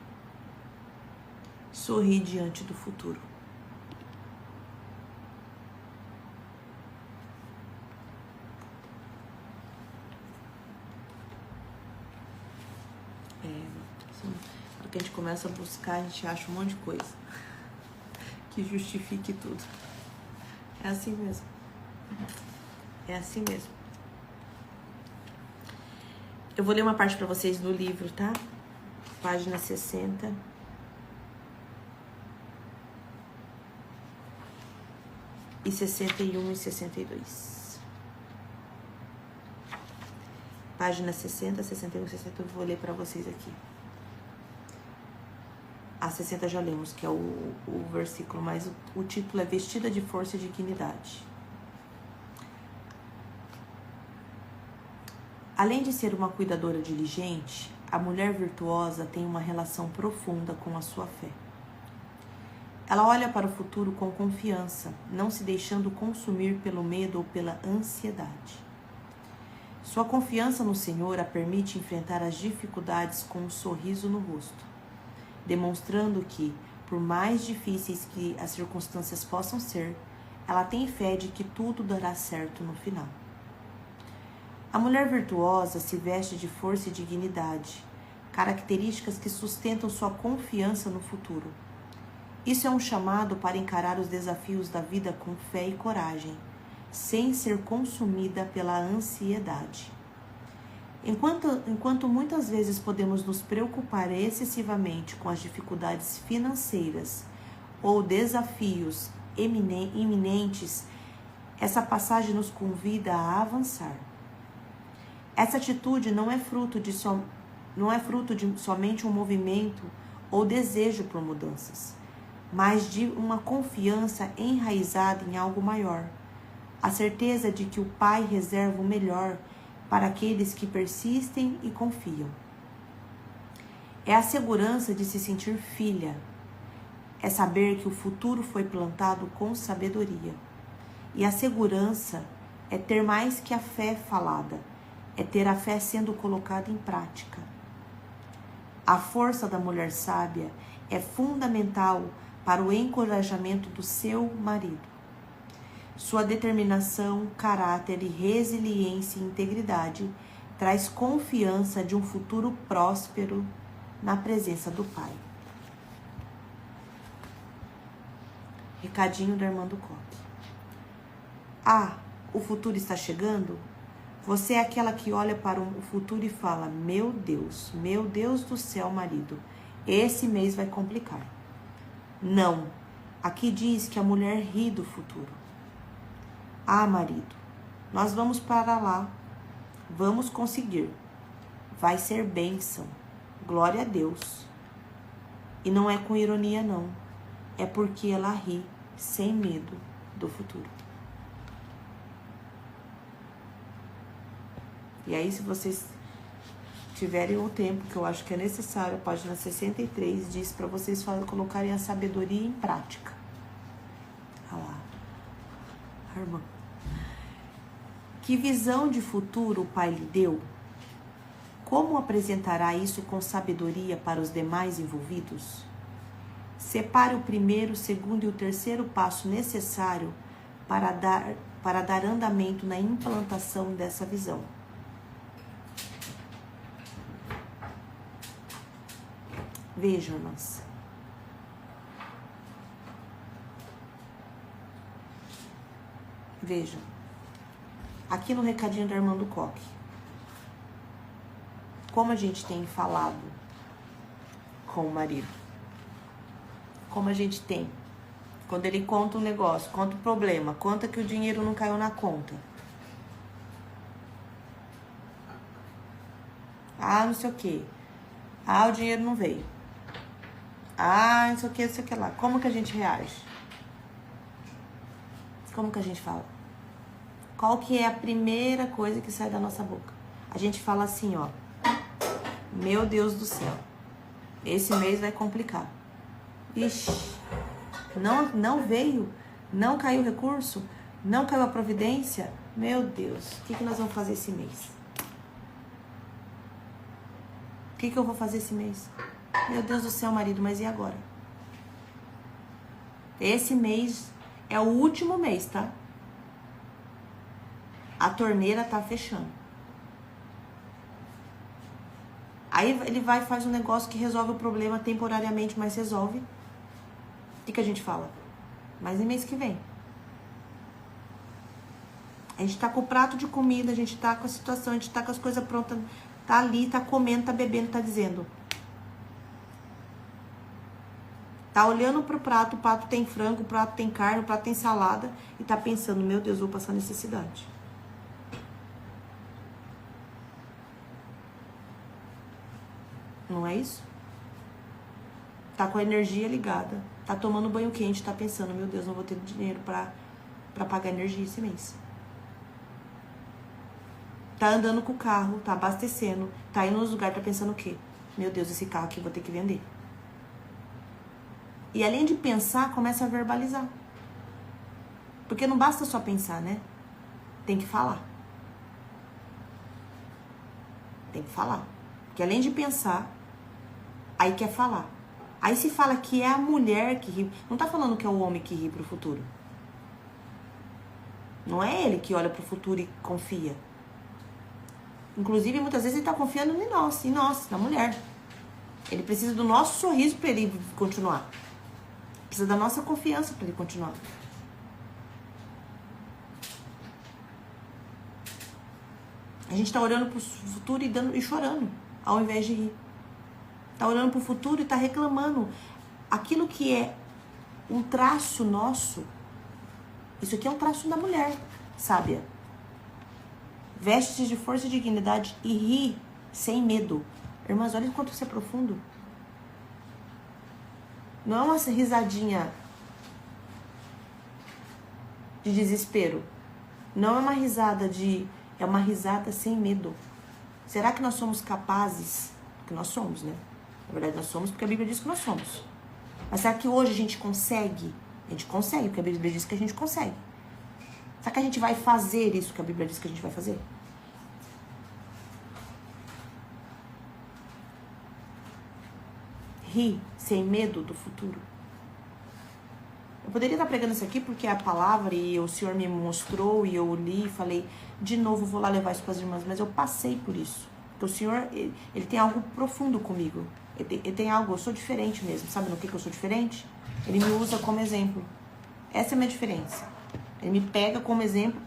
A: Sorri diante do futuro. Na hora que a gente começa a buscar, a gente acha um monte de coisa que justifique tudo. É assim mesmo. É assim mesmo. Eu vou ler uma parte para vocês do livro, tá? Página 60. E 61 e 62. Página 60, 61 e 62. Eu vou ler para vocês aqui. A 60 já lemos, que é o versículo, mas o título é Vestida de Força e Dignidade. Além de ser uma cuidadora diligente, a mulher virtuosa tem uma relação profunda com a sua fé. Ela olha para o futuro com confiança, não se deixando consumir pelo medo ou pela ansiedade. Sua confiança no Senhor a permite enfrentar as dificuldades com um sorriso no rosto, demonstrando que, por mais difíceis que as circunstâncias possam ser, ela tem fé de que tudo dará certo no final. A mulher virtuosa se veste de força e dignidade, características que sustentam sua confiança no futuro. Isso é um chamado para encarar os desafios da vida com fé e coragem, sem ser consumida pela ansiedade. Enquanto muitas vezes podemos nos preocupar excessivamente com as dificuldades financeiras ou desafios iminentes, essa passagem nos convida a avançar. Essa atitude não é fruto de somente um movimento ou desejo por mudanças, mas de uma confiança enraizada em algo maior, a certeza de que o Pai reserva o melhor para aqueles que persistem e confiam. É a segurança de se sentir filha, é saber que o futuro foi plantado com sabedoria. E a segurança é ter mais que a fé falada, é ter a fé sendo colocada em prática. A força da mulher sábia é fundamental para o encorajamento do seu marido. Sua determinação, caráter e resiliência e integridade traz confiança de um futuro próspero na presença do Pai. Recadinho da irmã do Coque. O futuro está chegando? Você é aquela que olha para o futuro e fala, meu Deus do céu, marido, esse mês vai complicar. Não, aqui diz que a mulher ri do futuro. Marido, nós vamos para lá, vamos conseguir, vai ser bênção, glória a Deus. E não é com ironia não, é porque ela ri sem medo do futuro. E aí, se vocês tiverem o tempo, que eu acho que é necessário, a página 63 diz para vocês colocarem a sabedoria em prática. Olha lá, a irmã. Que visão de futuro o Pai lhe deu? Como apresentará isso com sabedoria para os demais envolvidos? Separe o primeiro, o segundo e o terceiro passo necessário para dar andamento na implantação dessa visão. Vejam, irmãs. Vejam. Aqui no recadinho da irmã do Coque. Como a gente tem falado com o marido. Como a gente tem. Quando ele conta um negócio, conta o problema, conta que o dinheiro não caiu na conta. Não sei o quê. O dinheiro não veio. Não sei o que lá. Como que a gente reage? Como que a gente fala? qual que é a primeira coisa que sai da nossa boca? A gente fala assim, ó. Meu Deus do céu. Esse mês vai complicar. Ixi. Não veio. Não caiu o recurso. Não caiu a providência. Meu Deus. O que nós vamos fazer esse mês? O que eu vou fazer esse mês? Meu Deus do céu, marido, mas e agora? Esse mês é o último mês, tá? A torneira tá fechando. Aí ele vai e faz um negócio que resolve o problema temporariamente, mas resolve. O que a gente fala? Mas em mês que vem. A gente tá com o prato de comida, a gente tá com a situação, a gente tá com as coisas prontas, tá ali, tá comendo, tá bebendo, tá dizendo. Tá olhando pro prato, o prato tem frango, o prato tem carne, o prato tem salada, e tá pensando, meu Deus, vou passar necessidade. Não é isso? Tá com a energia ligada, tá tomando banho quente, tá pensando, meu Deus, não vou ter dinheiro pra pagar energia esse mês. Tá andando com o carro, tá abastecendo, tá indo nos lugares, tá pensando o quê? Meu Deus, esse carro aqui eu vou ter que vender. E além de pensar, começa a verbalizar. Porque não basta só pensar, né? Tem que falar. Tem que falar. Porque além de pensar, aí quer falar. Aí se fala que é a mulher que ri. Não tá falando que é o homem que ri pro futuro. Não é ele que olha pro futuro e confia. Inclusive, muitas vezes ele tá confiando em nós, na mulher. Ele precisa do nosso sorriso pra ele continuar. Precisa da nossa confiança pra ele continuar. A gente tá olhando pro futuro e chorando, ao invés de rir. Tá olhando pro futuro e tá reclamando. Aquilo que é um traço nosso, isso aqui é um traço da mulher sábia. Veste-se de força e dignidade e ri sem medo. Irmãs, olha o quanto isso é profundo. Não é uma risadinha de desespero. Não é uma risada de... É uma risada sem medo. Será que nós somos capazes? Porque nós somos, né? Na verdade, nós somos porque a Bíblia diz que nós somos. Mas será que hoje a gente consegue? A gente consegue, porque a Bíblia diz que a gente consegue. Será que a gente vai fazer isso que a Bíblia diz que a gente vai fazer? Ri sem medo do futuro. Eu poderia estar pregando isso aqui porque é a palavra e o Senhor me mostrou e eu li e falei, de novo vou lá levar isso para as irmãs, mas eu passei por isso. Porque o Senhor, ele tem algo profundo comigo. Ele tem algo, eu sou diferente mesmo. Sabe no que eu sou diferente? Ele me usa como exemplo. Essa é a minha diferença. Ele me pega como exemplo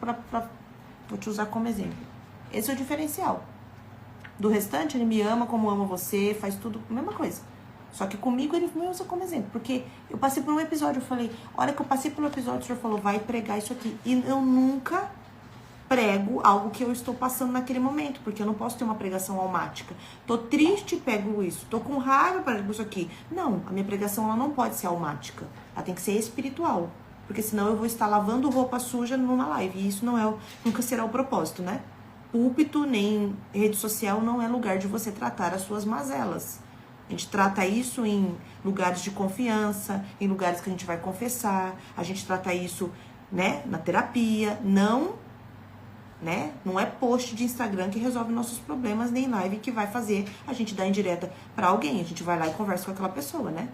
A: vou te usar como exemplo. Esse é o diferencial. Do restante, ele me ama como ama você, faz tudo, a mesma coisa. Só que comigo ele me usa como exemplo. Porque eu passei por um episódio, eu falei, a hora que eu passei pelo episódio, o Senhor falou, vai pregar isso aqui. E eu nunca prego algo que eu estou passando naquele momento, porque eu não posso ter uma pregação almática. Tô triste, pego isso. Tô com raiva, prego isso aqui. Não, a minha pregação ela não pode ser almática. Ela tem que ser espiritual. Porque senão eu vou estar lavando roupa suja numa live. E isso nunca será o propósito, né? Púlpito nem rede social não é lugar de você tratar as suas mazelas. A gente trata isso em lugares de confiança, em lugares que a gente vai confessar. A gente trata isso, né, na terapia. Não é post de Instagram que resolve nossos problemas, nem live que vai fazer a gente dar indireta pra alguém. A gente vai lá e conversa com aquela pessoa, né?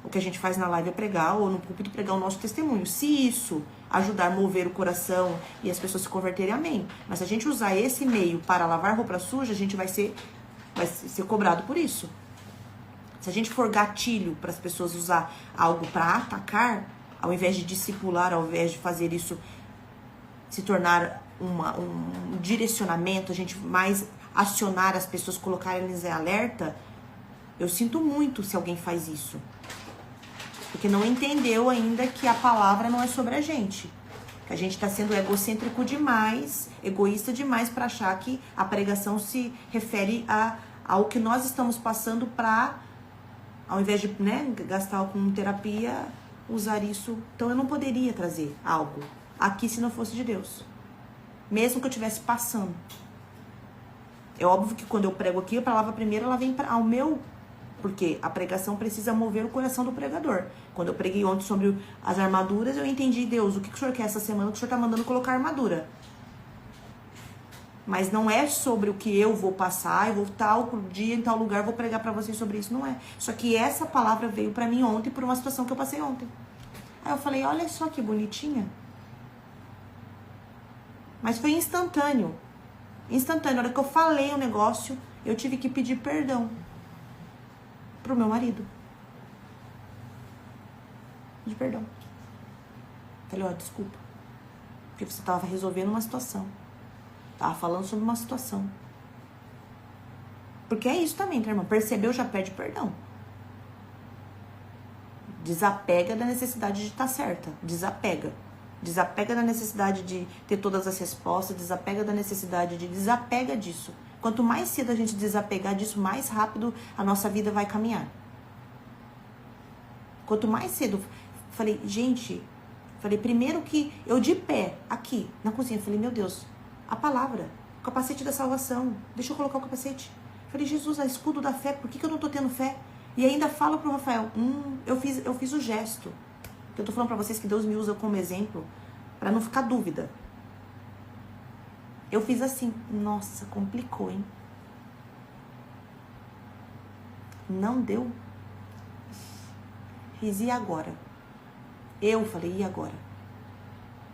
A: O que a gente faz na live é pregar, ou no púlpito pregar o nosso testemunho. Se isso ajudar a mover o coração e as pessoas se converterem, amém. Mas se a gente usar esse meio para lavar roupa suja, a gente vai ser cobrado por isso. Se a gente for gatilho para as pessoas usar algo para atacar, ao invés de discipular, ao invés de fazer isso se tornar um direcionamento, a gente mais acionar as pessoas, colocar eles em alerta, eu sinto muito se alguém faz isso. Porque não entendeu ainda que a palavra não é sobre a gente. Que a gente está sendo egocêntrico demais, egoísta demais para achar que a pregação se refere ao que nós estamos passando para, ao invés de gastar com terapia, usar isso. Então eu não poderia trazer algo aqui se não fosse de Deus. mesmo que eu estivesse passando. É óbvio que quando eu prego aqui, a palavra primeira, ela vem ao meu... Porque a pregação precisa mover o coração do pregador. Quando eu preguei ontem sobre as armaduras, eu entendi, Deus, o que o Senhor quer essa semana? O que o Senhor está mandando colocar armadura. Mas não é sobre o que eu vou passar, eu vou tal dia em tal lugar, vou pregar para vocês sobre isso, não é. Só que essa palavra veio para mim ontem por uma situação que eu passei ontem. Aí eu falei, olha só que bonitinha. Mas foi instantâneo. Instantâneo. Na hora que eu falei o negócio, eu tive que pedir perdão pro meu marido. Pedir perdão. Falei, ó, desculpa. Porque você tava resolvendo uma situação. Tava falando sobre uma situação. Porque é isso também, tá, irmã? Percebeu, já pede perdão. Desapega da necessidade de estar certa. Desapega. Desapega da necessidade de ter todas as respostas. Desapega da necessidade de... Desapega disso. Quanto mais cedo a gente desapegar disso, mais rápido a nossa vida vai caminhar. Quanto mais cedo... Falei, gente... Falei, primeiro que eu de pé, aqui, na cozinha. Falei, meu Deus, a palavra, o capacete da salvação. Deixa eu colocar o capacete. Falei, Jesus, a escudo da fé, por que eu não tô tendo fé? E ainda falo pro Rafael, eu fiz o gesto. Eu tô falando pra vocês que Deus me usa como exemplo, pra não ficar dúvida. Eu fiz assim, nossa, complicou, hein? Não deu. Fiz, e agora? Eu falei, e agora?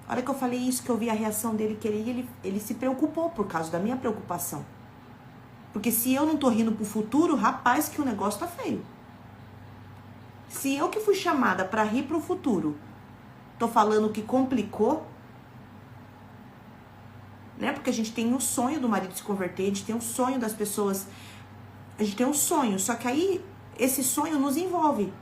A: A hora que eu falei isso, que eu vi a reação dele, que ele se preocupou por causa da minha preocupação. Porque se eu não tô rindo pro futuro, rapaz, que o negócio tá feio. Se eu que fui chamada pra rir pro futuro, tô falando que complicou, né? Porque a gente tem um sonho do marido se converter, a gente tem um sonho das pessoas, a gente tem um sonho, só que aí esse sonho nos envolve.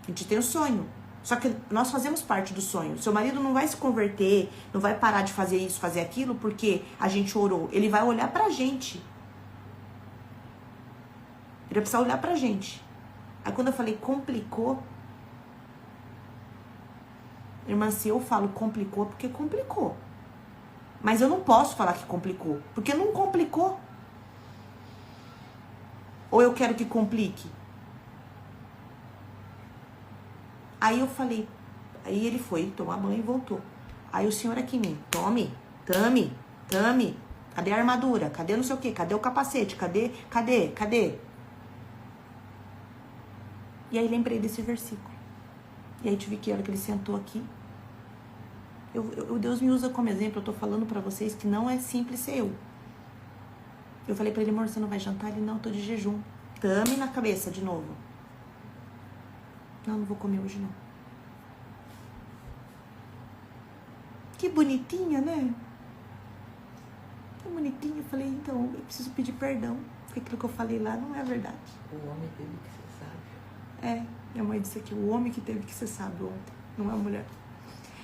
A: A gente tem um sonho. Só que nós fazemos parte do sonho. Seu marido não vai se converter, não vai parar de fazer isso, fazer aquilo, porque a gente orou. Ele vai olhar pra gente. Ele vai precisar olhar pra gente. Aí quando eu falei complicou, irmã, se eu falo complicou, é porque complicou. Mas eu não posso falar que complicou, porque não complicou. Ou eu quero que complique? Aí eu falei, aí ele foi tomar banho e voltou. Aí o senhor aqui em mim, tome, cadê a armadura? Cadê não sei o quê? Cadê o capacete? Cadê? E aí lembrei desse versículo. E aí tive que, a hora que ele sentou aqui, Deus me usa como exemplo, eu tô falando pra vocês que não é simples ser eu. Eu falei pra ele, amor, você não vai jantar? Ele, não, tô de jejum. Tame na cabeça de novo. Não vou comer hoje, não. Que bonitinha, né? Que bonitinha. Eu falei, então, eu preciso pedir perdão. Porque aquilo que eu falei lá não é verdade.
B: O homem teve que ser sábio.
A: É, minha mãe disse aqui, o homem que teve que ser sábio ontem, não é a mulher.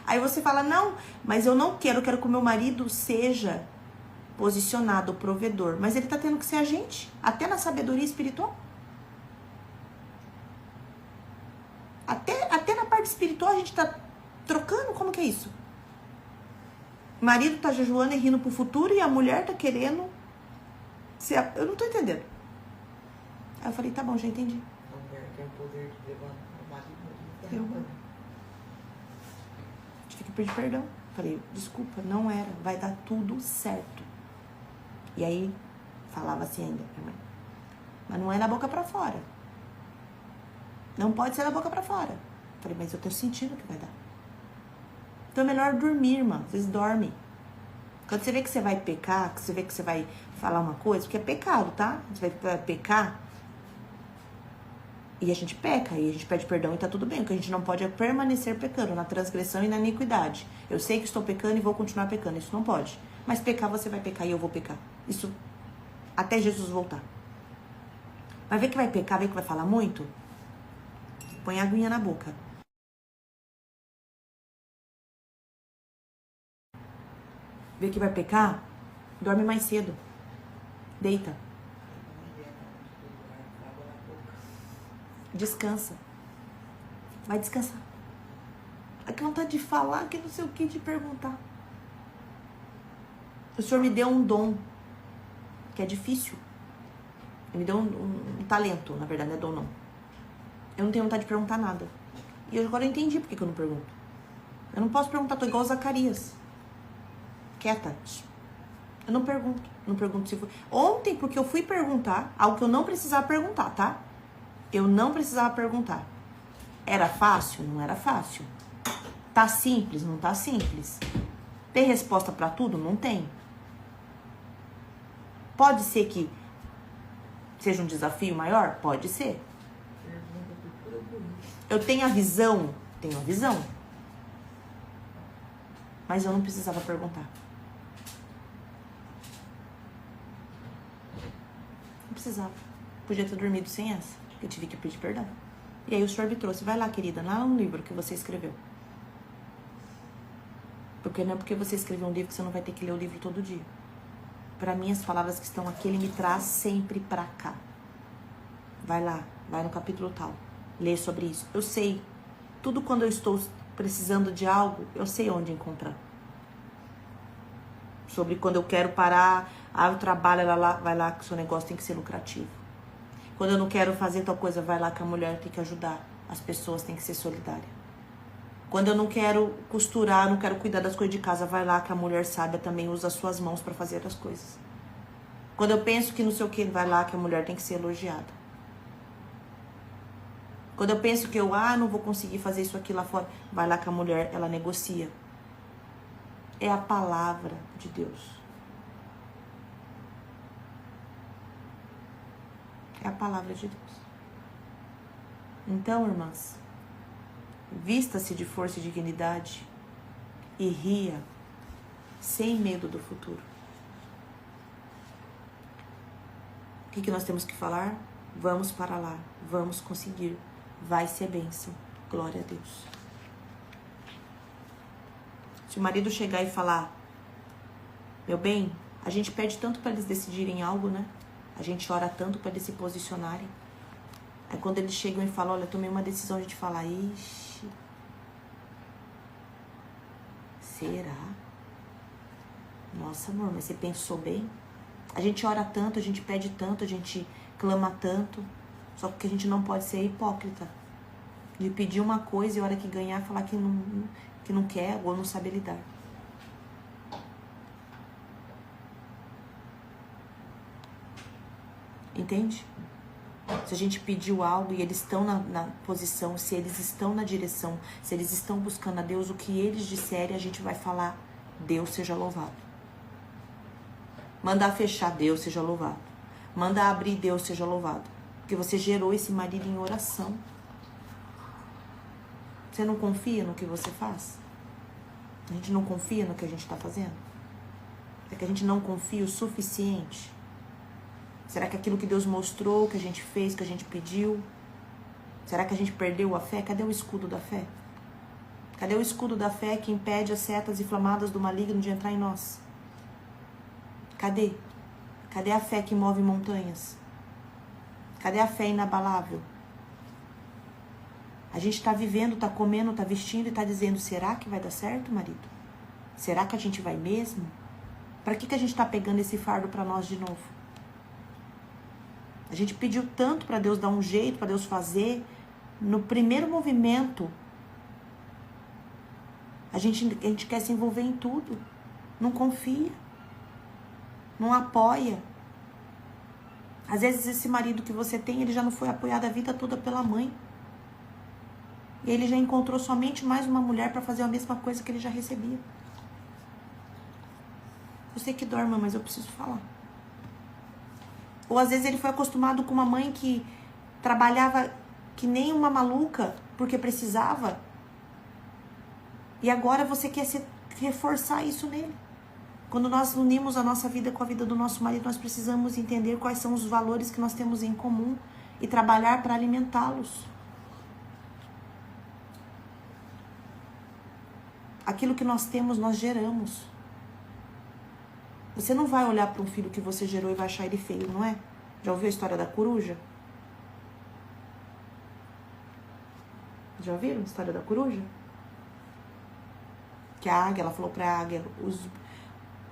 A: Aí você fala, não, mas eu não quero, eu quero que o meu marido seja posicionado, provedor. Mas ele tá tendo que ser a gente, até na sabedoria espiritual. Até na parte espiritual a gente tá trocando, como que é isso? O marido tá jejuando e rindo pro futuro e a mulher tá querendo ser... Eu não tô entendendo. Aí eu falei, tá bom, já entendi.
B: A mulher tem o poder de levantar o marido.
A: Eu tive que pedir perdão. Falei, desculpa, não era, vai dar tudo certo. E aí, falava assim ainda, minha mãe, mas não é da boca pra fora. Não pode ser da boca pra fora. Falei, mas eu tô sentindo que vai dar. Então é melhor dormir, irmã. Vocês dormem. Quando você vê que você vai pecar, que você vê que você vai falar uma coisa, porque é pecado, tá? Você vai pecar. E a gente peca, e a gente pede perdão e tá tudo bem. O que a gente não pode é permanecer pecando, na transgressão e na iniquidade. Eu sei que estou pecando e vou continuar pecando. Isso não pode. Mas pecar, você vai pecar e eu vou pecar. Isso até Jesus voltar. Vai ver que vai pecar, ver que vai falar muito? Põe a aguinha na boca. Vê que vai pecar? Dorme mais cedo. Deita. Descansa. Vai descansar. Que vontade de falar, que não sei o que, de perguntar. O Senhor me deu um dom, que é difícil. Ele me deu um talento, na verdade, não é dom não. Eu não tenho vontade de perguntar nada. E agora eu entendi por que eu não pergunto. Eu não posso perguntar, tô igual Zacarias. Quieta. Eu não pergunto. Não pergunto se foi. Ontem, porque eu fui perguntar, algo que eu não precisava perguntar, tá? Eu não precisava perguntar. Era fácil? Não era fácil. Tá simples? Não tá simples. Tem resposta pra tudo? Não tem. Pode ser que seja um desafio maior? Pode ser. Eu tenho a visão? Tenho a visão. Mas eu não precisava perguntar. Não precisava. Podia ter dormido sem essa. Eu tive que pedir perdão. E aí o Senhor me trouxe. Vai lá, querida, lá no livro que você escreveu. Porque não é porque você escreveu um livro que você não vai ter que ler o livro todo dia. Para mim, as palavras que estão aqui, Ele me traz sempre para cá. Vai lá, vai no capítulo tal. Lê sobre isso. Eu sei. Tudo quando eu estou precisando de algo, eu sei onde encontrar. Sobre quando eu quero parar, eu trabalho, vai lá que o seu negócio tem que ser lucrativo. Quando eu não quero fazer tal coisa, vai lá que a mulher tem que ajudar. As pessoas têm que ser solidárias. Quando eu não quero costurar, não quero cuidar das coisas de casa, vai lá que a mulher sábia também usa as suas mãos para fazer as coisas. Quando eu penso que não sei o que, vai lá que a mulher tem que ser elogiada. Quando eu penso que eu, não vou conseguir fazer isso aqui lá fora, vai lá que a mulher, ela negocia. É a palavra de Deus. É a palavra de Deus. Então, irmãs, vista-se de força e dignidade e ria sem medo do futuro. O que nós temos que falar? Vamos para lá, vamos conseguir, vai ser bênção, glória a Deus. Se o marido chegar e falar, meu bem, a gente pede tanto para eles decidirem algo, né? A gente ora tanto para eles se posicionarem. Aí quando eles chegam e falam, olha, eu tomei uma decisão, a gente fala, ixi, será? Nossa, amor, mas você pensou bem? A gente ora tanto, a gente pede tanto, a gente clama tanto, só que a gente não pode ser hipócrita. De pedir uma coisa e a hora que ganhar, falar que não quer ou não sabe lidar. Entende? Se a gente pediu algo e eles estão na posição, se eles estão na direção, se eles estão buscando a Deus, o que eles disserem, a gente vai falar, Deus seja louvado. Mandar fechar, Deus seja louvado. Mandar abrir, Deus seja louvado. Porque você gerou esse marido em oração. Você não confia no que você faz? A gente não confia no que a gente está fazendo? É que a gente não confia o suficiente? Será que aquilo que Deus mostrou, que a gente fez, que a gente pediu, será que a gente perdeu a fé? Cadê o escudo da fé? Cadê o escudo da fé que impede as setas inflamadas do maligno de entrar em nós? Cadê? Cadê a fé que move montanhas? Cadê a fé inabalável? A gente está vivendo, está comendo, está vestindo e está dizendo, será que vai dar certo, marido? Será que a gente vai mesmo? Para que a gente está pegando esse fardo para nós de novo? A gente pediu tanto para Deus dar um jeito, para Deus fazer. No primeiro movimento, a gente quer se envolver em tudo. Não confia. Não apoia. Às vezes esse marido que você tem, ele já não foi apoiado a vida toda pela mãe. E ele já encontrou somente mais uma mulher para fazer a mesma coisa que ele já recebia. Eu sei que dói, mas eu preciso falar. Ou às vezes ele foi acostumado com uma mãe que trabalhava que nem uma maluca, porque precisava. E agora você quer reforçar isso nele. Quando nós unimos a nossa vida com a vida do nosso marido, nós precisamos entender quais são os valores que nós temos em comum e trabalhar para alimentá-los. Aquilo que nós temos, nós geramos. Você não vai olhar para um filho que você gerou e vai achar ele feio, não é? Já ouviu a história da coruja? Já ouviram a história da coruja? Que a águia, ela falou pra águia,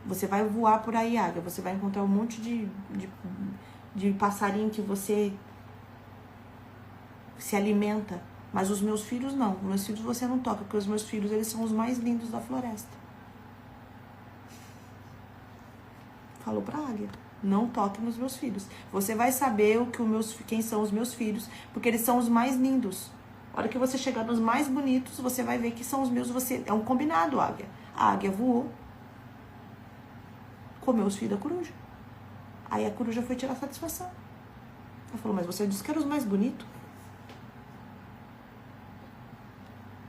A: você vai voar por aí, águia, você vai encontrar um monte de passarinho que você se alimenta, mas os meus filhos não, os meus filhos você não toca, porque os meus filhos, eles são os mais lindos da floresta. Falou pra águia, não toque nos meus filhos. Você vai saber quem são os meus filhos, porque eles são os mais lindos. A hora que você chegar nos mais bonitos, você vai ver que são os meus. É um combinado, águia. A águia voou, comeu os filhos da coruja. Aí a coruja foi tirar satisfação. Ela falou, mas você disse que eram os mais bonitos.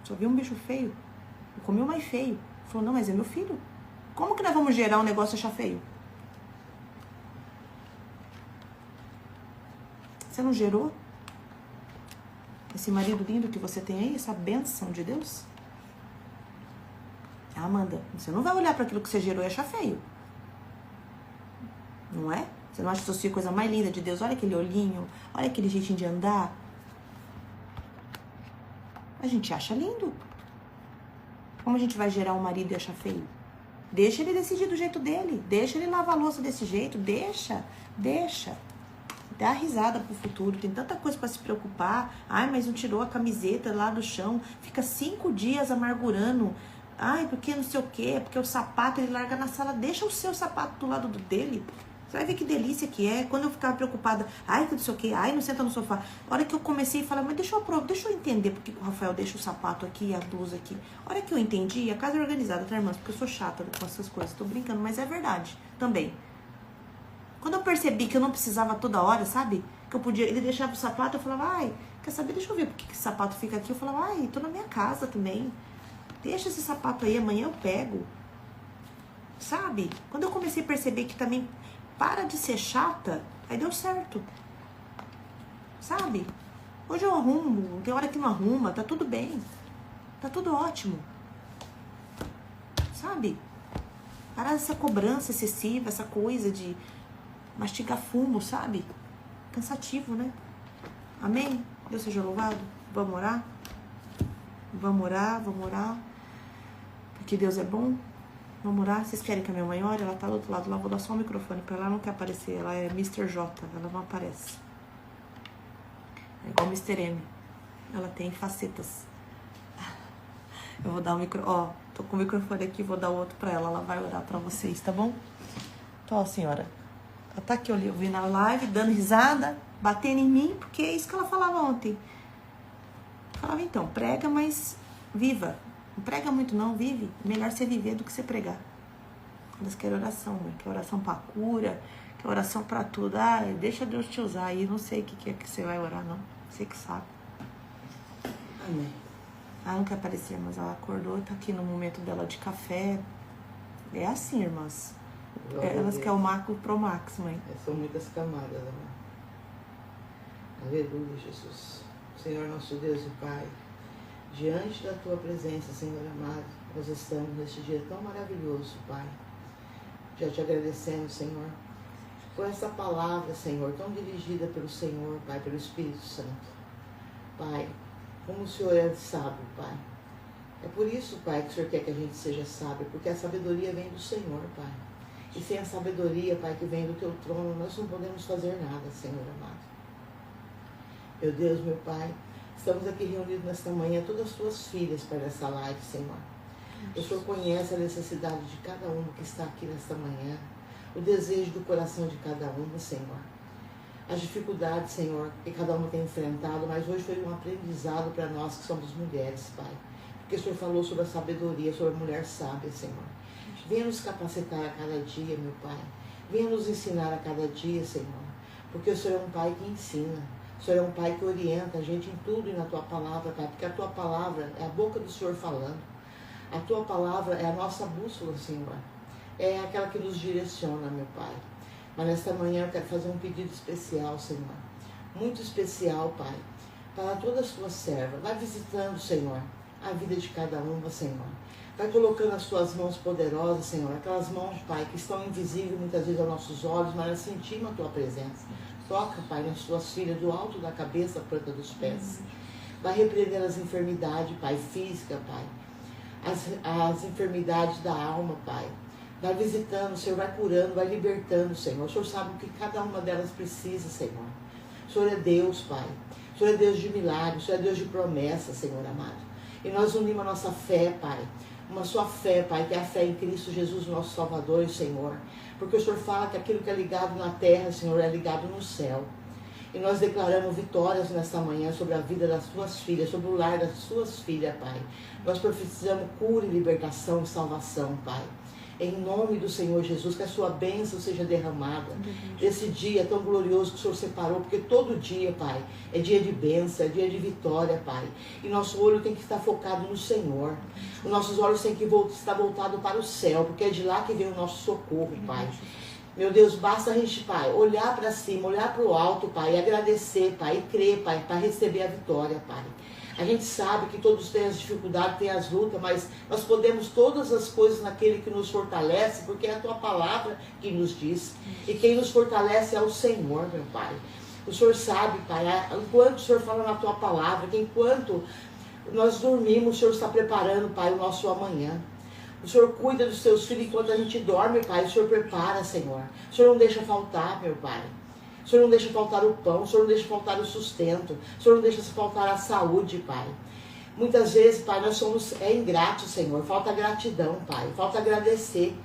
A: Só vi um bicho feio. Eu comi o mais feio. Ela falou, não, mas é meu filho. Como que nós vamos gerar um negócio e achar feio? Você não gerou esse marido lindo que você tem aí, essa bênção de Deus? Amanda, você não vai olhar para aquilo que você gerou e achar feio. Não é? Você não acha que seus filhos coisa mais linda de Deus? Olha aquele olhinho, olha aquele jeitinho de andar. A gente acha lindo. Como a gente vai gerar um marido e achar feio? Deixa ele decidir do jeito dele. Deixa ele lavar a louça desse jeito. Deixa. Dá risada pro futuro. Tem tanta coisa pra se preocupar. Ai, mas não tirou a camiseta lá do chão. Fica 5 dias amargurando. Ai, porque não sei o quê. Porque o sapato ele larga na sala. Deixa o seu sapato do lado dele. Você vai ver que delícia que é. Quando eu ficava preocupada, ai, que não sei o quê, ai, não senta no sofá. A hora que eu comecei a falar, mas deixa eu entender porque o Rafael deixa o sapato aqui e a blusa aqui. A hora que eu entendi, a casa é organizada, tá, irmãs? Porque eu sou chata com essas coisas. Tô brincando, mas é verdade também. Quando eu percebi que eu não precisava toda hora, sabe? Que eu podia, ele deixava o sapato, eu falava, ai, quer saber, deixa eu ver por que esse sapato fica aqui. Eu falava, ai, tô na minha casa também. Deixa esse sapato aí, amanhã eu pego. Sabe? Quando eu comecei a perceber que também para de ser chata, aí deu certo. Sabe? Hoje eu arrumo, tem hora que não arruma, tá tudo bem. Tá tudo ótimo. Sabe? Parar dessa cobrança excessiva, essa coisa de mastigar fumo, sabe? Cansativo, né? Amém? Deus seja louvado. Vamos orar? Vamos orar. Porque Deus é bom. Vamos orar? Vocês querem que a minha mãe ore? Ela tá do outro lado lá. Vou dar só o microfone pra ela. Ela não quer aparecer. Ela é Mr. J. Ela não aparece. É igual Mr. M. Ela tem facetas. Eu vou dar o microfone. Ó, tô com o microfone aqui. Vou dar o outro pra ela. Ela vai orar pra vocês, tá bom? Então, ó, senhora. Ela tá aqui, eu vi na live, dando risada, batendo em mim, porque é isso que ela falava ontem. Falava, então, prega, mas viva. Não prega muito não, vive. Melhor você viver do que você pregar. Elas querem oração, né? Quer oração pra cura, quer oração pra tudo. Ah, deixa Deus te usar aí, não sei o que é que você vai orar, não. Você que sabe.
B: Amém.
A: Ela não quer aparecer, mas ela acordou, tá aqui no momento dela de café. É assim, irmãs. Elas querem o macro pro max, mãe.
B: São muitas camadas, amor. Aleluia, Jesus. Senhor nosso Deus e Pai, diante da Tua presença, Senhor amado, nós estamos neste dia tão maravilhoso, Pai. Já te agradecendo, Senhor, por essa palavra, Senhor, tão dirigida pelo Senhor, Pai, pelo Espírito Santo. Pai, como o Senhor é sábio, Pai. É por isso, Pai, que o Senhor quer que a gente seja sábio, porque a sabedoria vem do Senhor, Pai. E sem a sabedoria, Pai, que vem do Teu trono, nós não podemos fazer nada, Senhor amado. Meu Deus, meu Pai, estamos aqui reunidos nesta manhã, todas as Tuas filhas para essa live, Senhor. O Senhor conhece a necessidade de cada uma que está aqui nesta manhã, o desejo do coração de cada uma, Senhor. As dificuldades, Senhor, que cada uma tem enfrentado, mas hoje foi um aprendizado para nós que somos mulheres, Pai. Porque o Senhor falou sobre a sabedoria, sobre a mulher sábia, Senhor. Venha nos capacitar a cada dia, meu Pai. Venha nos ensinar a cada dia, Senhor. Porque o Senhor é um Pai que ensina. O Senhor é um Pai que orienta a gente em tudo e na Tua palavra, Pai. Porque a Tua palavra é a boca do Senhor falando. A Tua palavra é a nossa bússola, Senhor. É aquela que nos direciona, meu Pai. Mas nesta manhã eu quero fazer um pedido especial, Senhor. Muito especial, Pai. Para todas as Tuas servas. Vai visitando, Senhor, a vida de cada uma, Senhor. Vai colocando as Tuas mãos poderosas, Senhor. Aquelas mãos, Pai, que estão invisíveis muitas vezes aos nossos olhos, mas nós sentimos a Tua presença. Toca, Pai, nas Tuas filhas, do alto da cabeça à planta dos pés. Vai repreender as enfermidades, Pai, física, Pai. as enfermidades da alma, Pai. Vai visitando, Senhor, vai curando, vai libertando, Senhor. O Senhor sabe o que cada uma delas precisa, Senhor. O Senhor é Deus, Pai. O Senhor é Deus de milagres, o Senhor é Deus de promessas, Senhor amado. E nós unimos a nossa fé, Pai. Uma só fé, Pai, que é a fé em Cristo Jesus, nosso Salvador e Senhor. Porque o Senhor fala que aquilo que é ligado na terra, Senhor, é ligado no céu. E nós declaramos vitórias nesta manhã sobre a vida das suas filhas, sobre o lar das suas filhas, Pai. Nós precisamos cura e libertação e salvação, Pai. Em nome do Senhor Jesus, que a sua bênção seja derramada. Esse dia tão glorioso que o Senhor separou, porque todo dia, Pai, é dia de bênção, é dia de vitória, Pai. E nosso olho tem que estar focado no Senhor. Os nossos olhos têm que estar voltados para o céu, porque é de lá que vem o nosso socorro, Pai. Meu Deus, basta a gente, Pai, olhar para cima, olhar para o alto, Pai, e agradecer, Pai, e crer, Pai, para receber a vitória, Pai. A gente sabe que todos têm as dificuldades, têm as lutas, mas nós podemos todas as coisas naquele que nos fortalece, porque é a Tua palavra que nos diz. E quem nos fortalece é o Senhor, meu Pai. O Senhor sabe, Pai, enquanto o Senhor fala na Tua palavra, que enquanto nós dormimos, o Senhor está preparando, Pai, o nosso amanhã. O Senhor cuida dos Teus filhos enquanto a gente dorme, Pai. O Senhor prepara, Senhor. O Senhor não deixa faltar, meu Pai. O Senhor não deixa faltar o pão, o Senhor não deixa faltar o sustento, o Senhor não deixa faltar a saúde, Pai. Muitas vezes, Pai, nós somos ingratos, Senhor. Falta gratidão, Pai. Falta agradecer.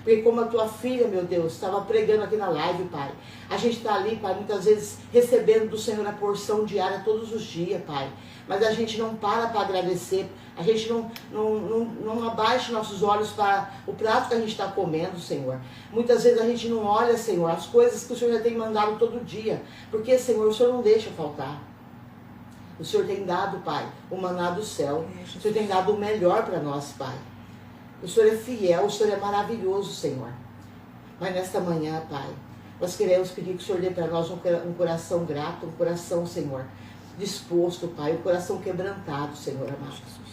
B: Porque como a Tua filha, meu Deus, estava pregando aqui na live, Pai. A gente está ali, Pai, muitas vezes recebendo do Senhor a porção diária todos os dias, Pai. Mas a gente não para agradecer. A gente não abaixa nossos olhos para o prato que a gente está comendo, Senhor. Muitas vezes a gente não olha, Senhor, as coisas que o Senhor já tem mandado todo dia. Porque, Senhor, o Senhor não deixa faltar. O Senhor tem dado, Pai, o maná do céu. O Senhor tem dado o melhor para nós, Pai. O Senhor é fiel, o Senhor é maravilhoso, Senhor. Mas nesta manhã, Pai, nós queremos pedir que o Senhor dê para nós um coração grato, um coração, Senhor, disposto, Pai, um coração quebrantado, Senhor amado.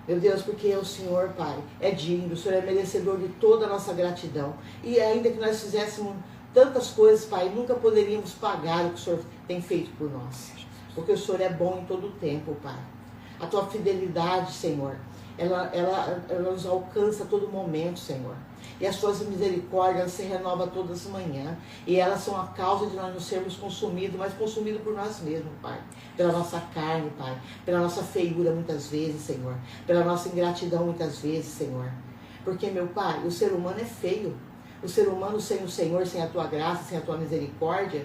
B: Meu Deus, porque o Senhor, Pai, é digno, o Senhor é merecedor de toda a nossa gratidão. E ainda que nós fizéssemos tantas coisas, Pai, nunca poderíamos pagar o que o Senhor tem feito por nós. Porque o Senhor é bom em todo o tempo, Pai. A Tua fidelidade, Senhor, ela nos alcança a todo momento, Senhor. E as Tuas misericórdias se renovam todas as manhãs. E elas são a causa de nós não sermos consumidos, mas consumidos por nós mesmos, Pai. Pela nossa carne, Pai. Pela nossa feiura muitas vezes, Senhor. Pela nossa ingratidão muitas vezes, Senhor. Porque, meu Pai, o ser humano é feio. O ser humano sem o Senhor, sem a Tua graça, sem a Tua misericórdia,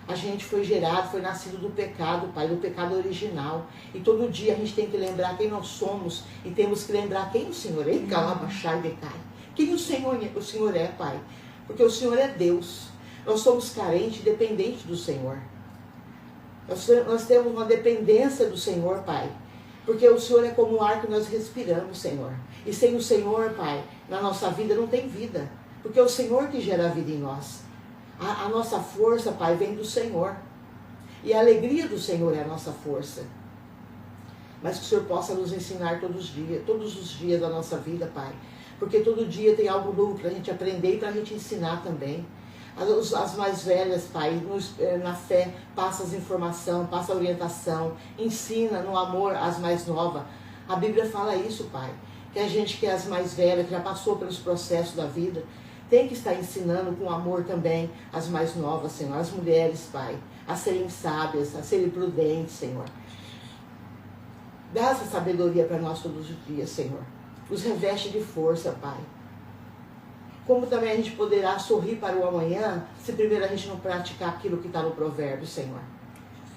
B: a gente foi gerado, foi nascido do pecado, Pai, do pecado original. E todo dia a gente tem que lembrar quem nós somos e temos que lembrar quem o Senhor é. Quem o Senhor é, Pai. Porque o Senhor é Deus. Nós somos carentes, dependentes do Senhor. Nós temos uma dependência do Senhor, Pai. Porque o Senhor é como o ar que nós respiramos, Senhor. E sem o Senhor, Pai, na nossa vida não tem vida. Porque é o Senhor que gera a vida em nós. A nossa força, Pai, vem do Senhor. E a alegria do Senhor é a nossa força. Mas que o Senhor possa nos ensinar todos os dias da nossa vida, Pai. Porque todo dia tem algo novo para a gente aprender e para a gente ensinar também. As mais velhas, Pai, na fé, passa as informações, passa a orientação, ensina no amor as mais novas. A Bíblia fala isso, Pai. Que a gente que é as mais velhas, que já passou pelos processos da vida, tem que estar ensinando com amor também as mais novas, Senhor. As mulheres, Pai, a serem sábias, a serem prudentes, Senhor. Dá essa sabedoria para nós todos os dias, Senhor. Os reveste de força, Pai. Como também a gente poderá sorrir para o amanhã, se primeiro a gente não praticar aquilo que está no provérbio, Senhor.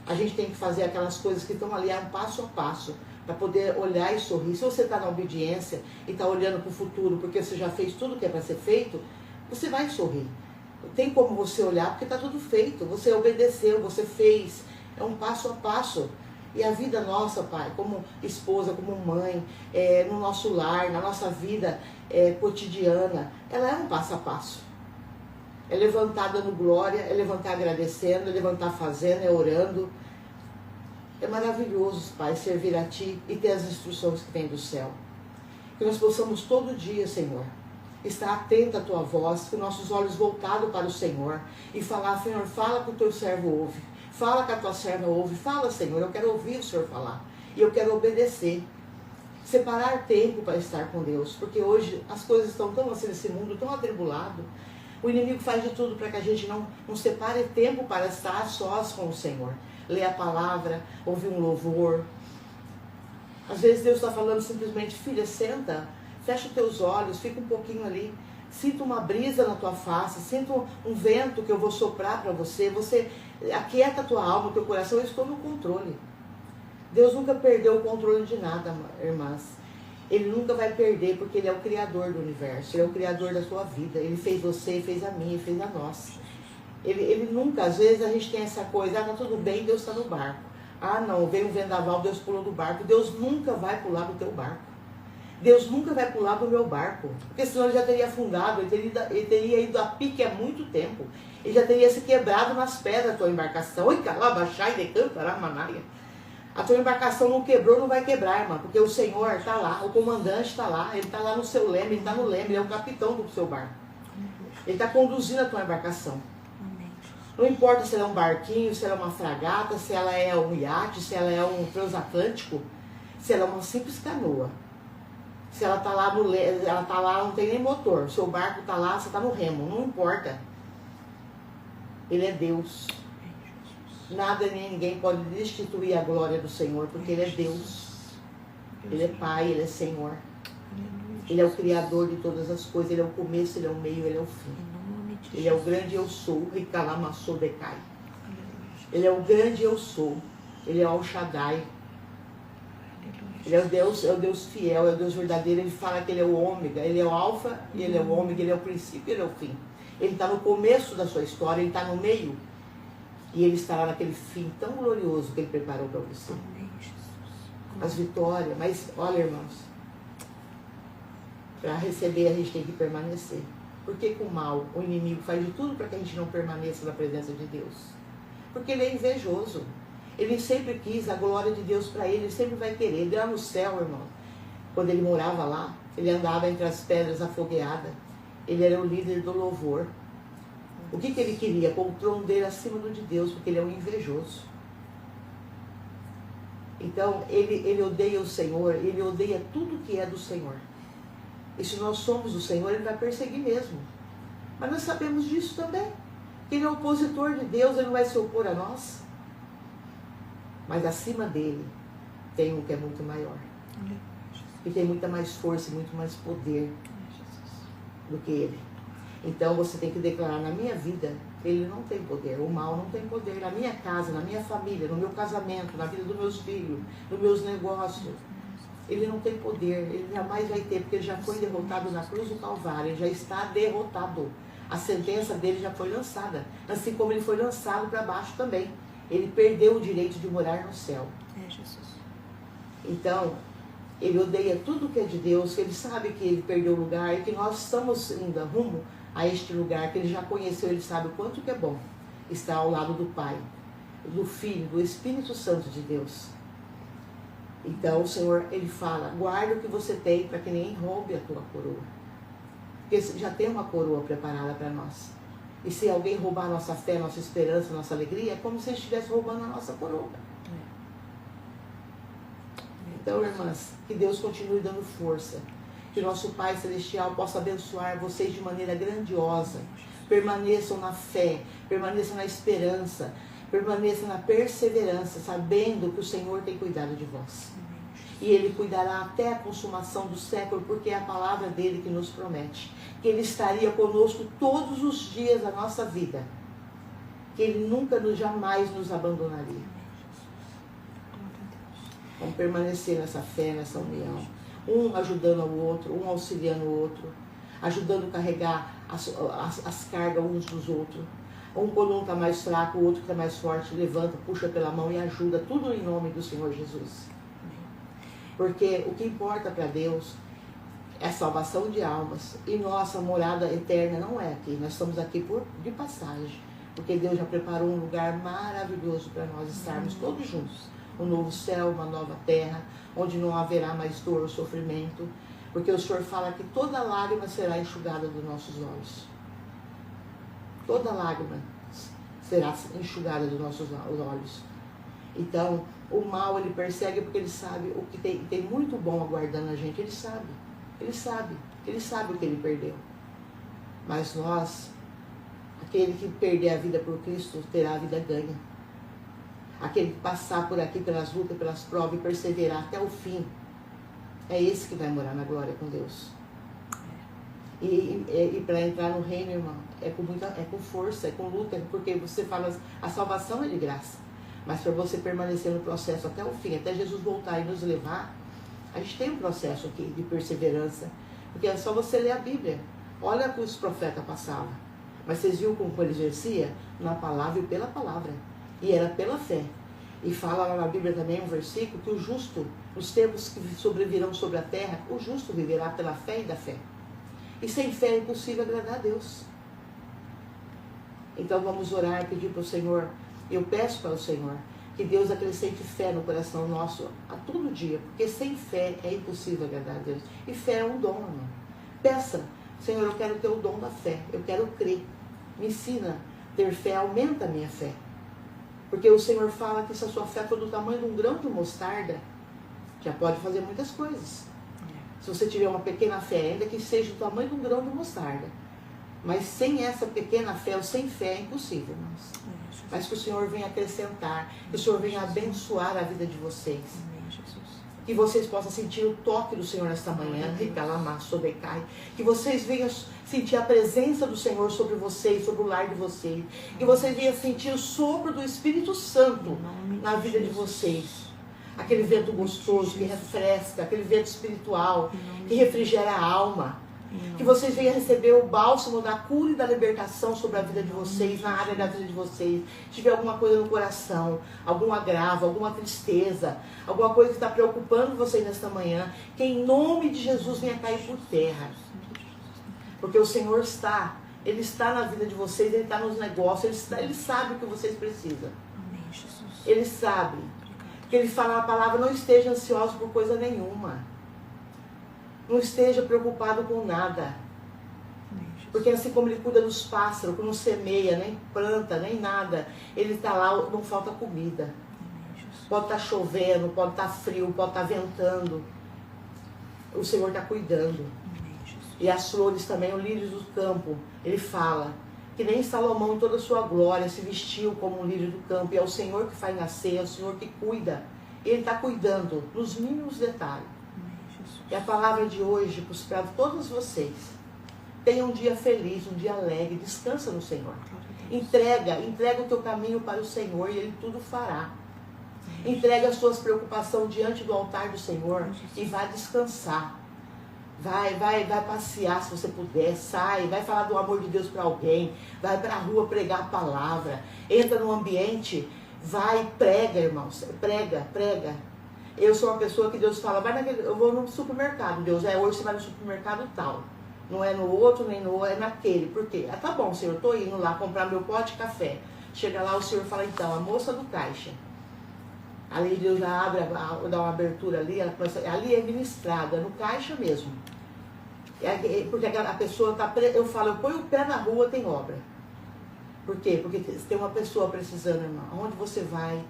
B: A gente tem que fazer aquelas coisas que estão ali passo a passo, para poder olhar e sorrir. Se você está na obediência e está olhando para o futuro, porque você já fez tudo que é para ser feito, você vai sorrir. Tem como você olhar, porque está tudo feito. Você obedeceu, você fez. É um passo a passo. E a vida nossa, Pai, como esposa, como mãe, no nosso lar, na nossa vida cotidiana, ela é um passo a passo. É levantar dando glória, é levantar agradecendo, é levantar fazendo, é orando. É maravilhoso, Pai, servir a Ti e ter as instruções que vêm do céu. Que nós possamos todo dia, Senhor, estar atento à Tua voz, com nossos olhos voltados para o Senhor e falar, Senhor, fala que o Teu servo ouve. Fala que a Tua serva ouve. Fala, Senhor, eu quero ouvir o Senhor falar. E eu quero obedecer. Separar tempo para estar com Deus, porque hoje as coisas estão tão assim nesse mundo, tão atribulado. O inimigo faz de tudo para que a gente não separe tempo para estar sós com o Senhor. Ler a palavra, ouvir um louvor. Às vezes Deus está falando simplesmente, filha, senta, fecha os teus olhos, fica um pouquinho ali. Sinta uma brisa na tua face, sinta um vento que eu vou soprar para você. Você aquieta a tua alma, o teu coração, eu estou no controle. Deus nunca perdeu o controle de nada, irmãs. Ele nunca vai perder, porque Ele é o Criador do universo. Ele é o Criador da sua vida. Ele fez você, fez a minha, fez a nossa. Ele nunca, às vezes a gente tem essa coisa, tá tudo bem, Deus está no barco. Não, veio um vendaval, Deus pulou do barco. Deus nunca vai pular do teu barco. Deus nunca vai pular do meu barco. Porque senão ele já teria afundado, ele teria ido a pique há muito tempo. Ele já teria se quebrado nas pedras da tua embarcação. Oi, calabachai, decantaramanaia. A tua embarcação não quebrou, não vai quebrar, irmã, porque o Senhor está lá, o comandante está lá, ele está lá no seu leme, ele está no leme, ele é o capitão do seu barco. Ele está conduzindo a tua embarcação. Não importa se ela é um barquinho, se ela é uma fragata, se ela é um iate, se ela é um transatlântico, se ela é uma simples canoa. Se ela está lá, ela está lá, não tem nem motor, o seu barco está lá, você está no remo, não importa. Ele é Deus. Nada nem ninguém pode destituir a glória do Senhor, porque Ele é Deus. Ele é Pai, Ele é Senhor. Ele é o Criador de todas as coisas. Ele é o começo, Ele é o meio, Ele é o fim. Ele é o grande eu sou, Ricalamassou Decai. Ele é o grande eu sou. Ele é o Shaddai. Ele é o Deus fiel, é o Deus verdadeiro. Ele fala que Ele é o ômega, Ele é o alfa, e Ele é o ômega, Ele é o princípio, Ele é o fim. Ele está no começo da sua história, Ele está no meio. E Ele estará naquele fim tão glorioso que Ele preparou para você. As vitórias. Mas, olha, irmãos, para receber a gente tem que permanecer. Porque com o mal, o inimigo faz de tudo para que a gente não permaneça na presença de Deus. Porque ele é invejoso. Ele sempre quis a glória de Deus para ele sempre vai querer. Ele lá no céu, irmão, quando ele morava lá, ele andava entre as pedras afogueadas. Ele era o líder do louvor. O que ele queria? Pôr o trono dele acima do de Deus, porque ele é um invejoso. Então, ele odeia o Senhor, ele odeia tudo que é do Senhor. E se nós somos do Senhor, Ele vai perseguir mesmo. Mas nós sabemos disso também. Que Ele é opositor de Deus, Ele não vai se opor a nós. Mas acima dele tem um que é muito maior. Que tem muita mais força e muito mais poder do que Ele. Então você tem que declarar na minha vida, Ele não tem poder, o mal não tem poder. Na minha casa, na minha família, no meu casamento, na vida dos meus filhos, nos meus negócios. Ele não tem poder, ele jamais vai ter, porque ele já foi derrotado na cruz do Calvário, ele já está derrotado. A sentença dele já foi lançada, assim como ele foi lançado para baixo também. Ele perdeu o direito de morar no céu. É, Jesus. Então, ele odeia tudo que é de Deus, ele sabe que ele perdeu o lugar e que nós estamos indo rumo a este lugar, que ele já conheceu, ele sabe o quanto que é bom estar ao lado do Pai, do Filho, do Espírito Santo de Deus. Então o Senhor, Ele fala, guarda o que você tem para que ninguém roube a tua coroa. Porque já tem uma coroa preparada para nós. E se alguém roubar a nossa fé, nossa esperança, nossa alegria, é como se ele estivesse roubando a nossa coroa. Então, irmãs, que Deus continue dando força. Que nosso Pai Celestial possa abençoar vocês de maneira grandiosa. Permaneçam na fé, permaneçam na esperança, permaneçam na perseverança, sabendo que o Senhor tem cuidado de vós. E Ele cuidará até a consumação do século, porque é a palavra dEle que nos promete. Que Ele estaria conosco todos os dias da nossa vida. Que Ele nunca, jamais nos abandonaria. Vamos permanecer nessa fé, nessa união. Um ajudando ao outro, um auxiliando o outro. Ajudando a carregar as cargas uns dos outros. Um quando um está mais fraco, o outro que está mais forte, levanta, puxa pela mão e ajuda. Tudo em nome do Senhor Jesus. Porque o que importa para Deus é a salvação de almas. E nossa morada eterna não é aqui. Nós estamos aqui de passagem. Porque Deus já preparou um lugar maravilhoso para nós estarmos todos juntos. Um novo céu, uma nova terra, onde não haverá mais dor ou sofrimento. Porque o Senhor fala que toda lágrima será enxugada dos nossos olhos. Toda lágrima será enxugada dos nossos olhos. Então, o mal ele persegue porque ele sabe o que tem muito bom aguardando a gente. Ele sabe o que ele perdeu. Mas nós, aquele que perder a vida por Cristo, terá a vida ganha. Aquele que passar por aqui pelas lutas, pelas provas e perseverar até o fim, é esse que vai morar na glória com Deus. E para entrar no reino, irmão, é com força, é com luta, porque você fala, a salvação é de graça. Mas para você permanecer no processo até o fim, até Jesus voltar e nos levar, a gente tem um processo aqui de perseverança. Porque é só você ler a Bíblia. Olha o que os profetas passavam. Mas vocês viram como ele exercia? Na palavra e pela palavra. E era pela fé. E fala lá na Bíblia também um versículo que o justo, os tempos que sobrevirão sobre a terra, o justo viverá pela fé e da fé. E sem fé é impossível agradar a Deus. Então vamos orar e pedir para o Senhor. Eu peço para o Senhor que Deus acrescente fé no coração nosso a todo dia. Porque sem fé é impossível agradar a Deus. E fé é um dom, irmão. Peça, Senhor, eu quero ter o dom da fé. Eu quero crer. Me ensina a ter fé, aumenta a minha fé. Porque o Senhor fala que se a sua fé for do tamanho de um grão de mostarda, já pode fazer muitas coisas. Se você tiver uma pequena fé, ainda que seja do tamanho de um grão de mostarda. Mas sem essa pequena fé, ou sem fé, é impossível, irmãos. Mas que o Senhor venha acrescentar, que o Senhor venha abençoar a vida de vocês. Que vocês possam sentir o toque do Senhor nesta manhã, que vocês venham sentir a presença do Senhor sobre vocês, sobre o lar de vocês. Que vocês venham sentir o sopro do Espírito Santo na vida de vocês. Aquele vento gostoso que refresca, aquele vento espiritual que refrigera a alma. Que vocês venham receber o bálsamo da cura e da libertação sobre a vida de vocês, na área da vida de vocês. Se tiver alguma coisa no coração, algum agravo, alguma tristeza, alguma coisa que está preocupando vocês nesta manhã, que em nome de Jesus venha cair por terra. Porque o Senhor Ele está na vida de vocês, Ele está nos negócios, Ele sabe o que vocês precisam. Ele sabe. Porque Ele fala na palavra, não esteja ansioso por coisa nenhuma. Não esteja preocupado com nada. Porque assim como Ele cuida dos pássaros, que não semeia, nem planta, nem nada, Ele está lá, não falta comida. Pode estar chovendo, pode estar frio, pode estar ventando. O Senhor está cuidando. E as flores também, os lírios do campo, Ele fala que nem Salomão em toda a sua glória se vestiu como um lírio do campo. E é o Senhor que faz nascer, é o Senhor que cuida. Ele está cuidando nos mínimos detalhes. E a palavra de hoje, para todos vocês, tenha um dia feliz, um dia alegre, descansa no Senhor. Entrega o teu caminho para o Senhor e Ele tudo fará. Entrega as suas preocupações diante do altar do Senhor e vai descansar. Vai passear se você puder, sai, vai falar do amor de Deus para alguém, vai para a rua pregar a palavra, entra no ambiente, vai, prega, irmãos, prega. Eu sou uma pessoa que Deus fala, eu vou no supermercado, Deus, hoje você vai no supermercado tal. Não é no outro, nem no outro, é naquele. Por quê? Tá bom, Senhor, eu tô indo lá comprar meu pote de café. Chega lá, o Senhor fala, então, a moça do caixa. Ali Deus já abre, dá uma abertura ali, ali é ministrada, no caixa mesmo. Porque a pessoa tá, eu ponho o pé na rua, tem obra. Por quê? Porque tem uma pessoa precisando, irmão. Onde você vai?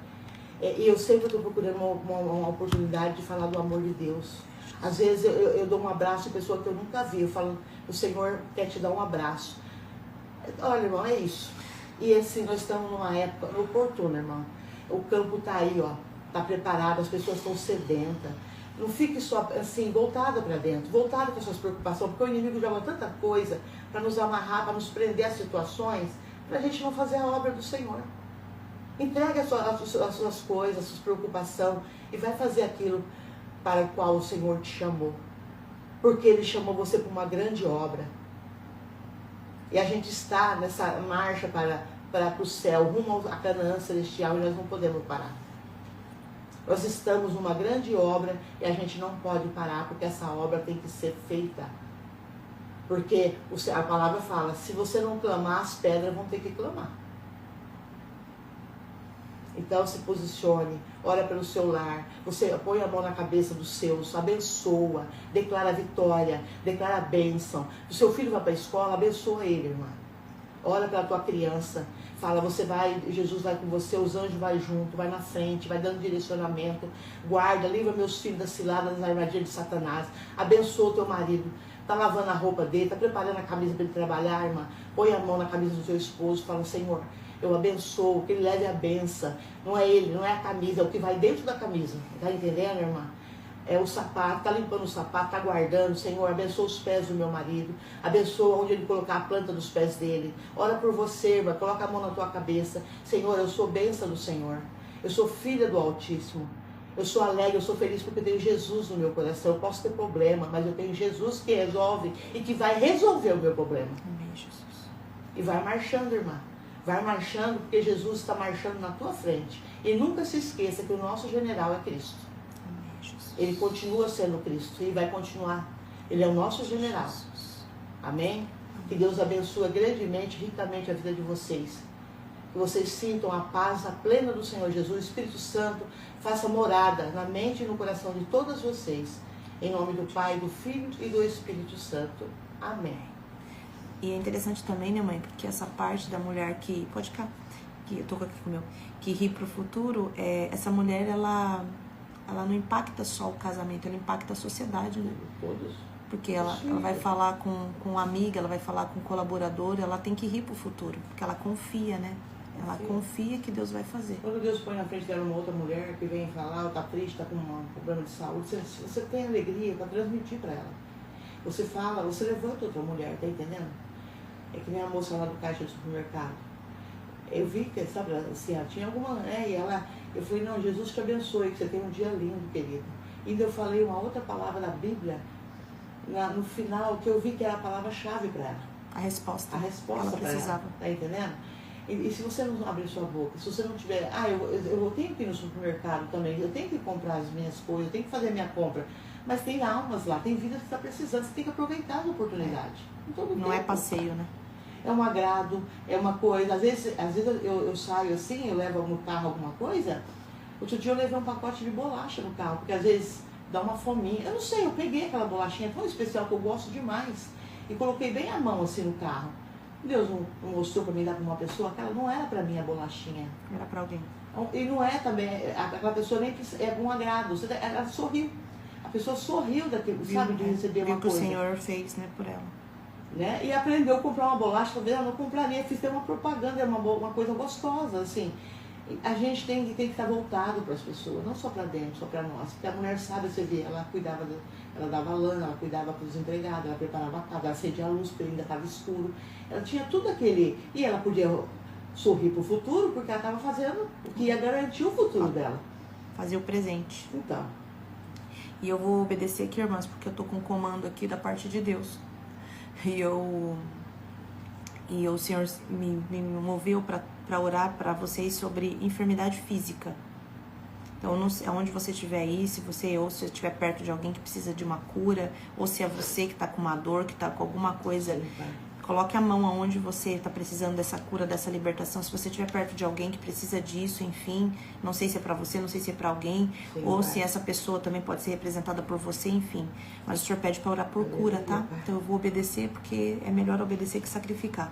B: E eu sempre estou procurando uma oportunidade de falar do amor de Deus. Às vezes eu dou um abraço em pessoa que eu nunca vi. Eu falo, o Senhor quer te dar um abraço. Olha, irmão, é isso. E assim, nós estamos numa época oportuna, irmão. O campo está aí, ó. Está preparado, as pessoas estão sedentas. Não fique só assim, voltada para dentro, voltada com as suas preocupações, porque o inimigo joga tanta coisa para nos amarrar, para nos prender a situações, para a gente não fazer a obra do Senhor. Entregue as suas coisas, a sua preocupação e vai fazer aquilo para o qual o Senhor te chamou. Porque Ele chamou você para uma grande obra. E a gente está nessa marcha para o céu, rumo à Canaã celestial, e nós não podemos parar. Nós estamos numa grande obra e a gente não pode parar, porque essa obra tem que ser feita. Porque a palavra fala, se você não clamar, as pedras vão ter que clamar. Então se posicione, ora pelo seu lar, você põe a mão na cabeça dos seus, abençoa, declara a vitória, declara a bênção. Se o seu filho vai para a escola, abençoa ele, irmã. Ora pela tua criança. Fala, você vai, Jesus vai com você, os anjos vai junto, vai na frente, vai dando direcionamento. Guarda, livra meus filhos das ciladas, das armadilhas de Satanás. Abençoa o teu marido. Tá lavando a roupa dele, tá preparando a camisa para ele trabalhar, irmã. Põe a mão na camisa do seu esposo, fala, Senhor, eu abençoo, que ele leve a benção. Não é ele, não é a camisa, é o que vai dentro da camisa. Tá entendendo, irmã? É o sapato, tá limpando o sapato, tá guardando. Senhor, abençoa os pés do meu marido. Abençoa onde ele colocar a planta dos pés dele. Ora por você, irmã, coloca a mão na tua cabeça. Senhor, eu sou bênção do Senhor. Eu sou filha do Altíssimo. Eu sou alegre, eu sou feliz porque eu tenho Jesus no meu coração. Eu posso ter problema, mas eu tenho Jesus que resolve e que vai resolver o meu problema.
A: Amém, Jesus.
B: E vai marchando, irmã. Vai marchando porque Jesus está marchando na tua frente. E nunca se esqueça que o nosso general é Cristo. Ele continua sendo Cristo e vai continuar. Ele é o nosso general. Amém? Que Deus abençoe grandemente, ricamente a vida de vocês. Que vocês sintam a paz, a plena do Senhor Jesus. O Espírito Santo faça morada na mente e no coração de todas vocês. Em nome do Pai, do Filho e do Espírito Santo. Amém.
A: E é interessante também, né, mãe? Porque essa parte da mulher que... Pode ficar. Que eu tô aqui com o meu. Que ri pro futuro. Essa mulher, ela não impacta só o casamento, ela impacta a sociedade, né?
B: Todos.
A: Porque ela vai falar com amiga, ela vai falar com colaborador, ela tem que rir pro futuro, porque ela confia, né? Ela confia que Deus vai fazer.
B: Quando Deus põe na frente dela uma outra mulher que vem falar, ou tá triste, tá com um problema de saúde, você tem alegria para transmitir para ela. Você fala, você levanta outra mulher, tá entendendo? É que nem a moça lá do caixa do supermercado. Eu vi que, sabe, assim, ela tinha alguma, e ela, eu falei, não, Jesus te abençoe, que você tem um dia lindo, querido. E ainda eu falei uma outra palavra da Bíblia, no final, que eu vi que era a palavra-chave para ela.
A: A resposta.
B: A resposta
A: ela precisava.
B: Ela, tá entendendo? E se você não abrir sua boca, se você não tiver, eu tenho que ir no supermercado também, eu tenho que comprar as minhas coisas, eu tenho que fazer a minha compra. Mas tem almas lá, tem vidas que está precisando, você tem que aproveitar a oportunidade.
A: Não é passeio, né?
B: É um agrado, é uma coisa. Às vezes eu saio assim, eu levo no carro alguma coisa. Outro dia eu levei um pacote de bolacha no carro, porque às vezes dá uma fominha. Eu não sei, eu peguei aquela bolachinha tão especial que eu gosto demais e coloquei bem a mão assim no carro. Deus não mostrou para mim dar para uma pessoa, aquela não era para mim a bolachinha.
A: Era para alguém.
B: E não é também, aquela pessoa nem é um agrado, ela sorriu. A pessoa sorriu daquilo, sabe, de receber uma coisa.
A: O Senhor fez, né, por ela.
B: Né? E aprendeu a comprar uma bolacha, talvez ela não compraria, fiz uma propaganda, é uma coisa gostosa, assim. A gente tem que estar voltado para as pessoas, não só para dentro, só para nós. Porque a mulher sabe, você vê, ela cuidava, ela dava lã, ela cuidava para os empregados, ela preparava a casa, ela acendia a luz, porque ainda estava escuro. Ela tinha tudo aquele... E ela podia sorrir para o futuro, porque ela estava fazendo o que ia garantir o futuro dela.
A: Fazer o presente.
B: Então.
A: E eu vou obedecer aqui, irmãs, porque eu tô com um comando aqui da parte de Deus. E o Senhor me moveu para orar para vocês sobre enfermidade física. Então, não sei, aonde você estiver aí, se você estiver perto de alguém que precisa de uma cura, ou se é você que está com uma dor, que está com alguma coisa, coloque a mão aonde você está precisando dessa cura, dessa libertação. Se você estiver perto de alguém que precisa disso, enfim, não sei se é para você, não sei se é para alguém, ou se essa pessoa também pode ser representada por você, enfim. Mas o Senhor pede para orar por cura, tá? Então eu vou obedecer, porque é melhor obedecer que sacrificar.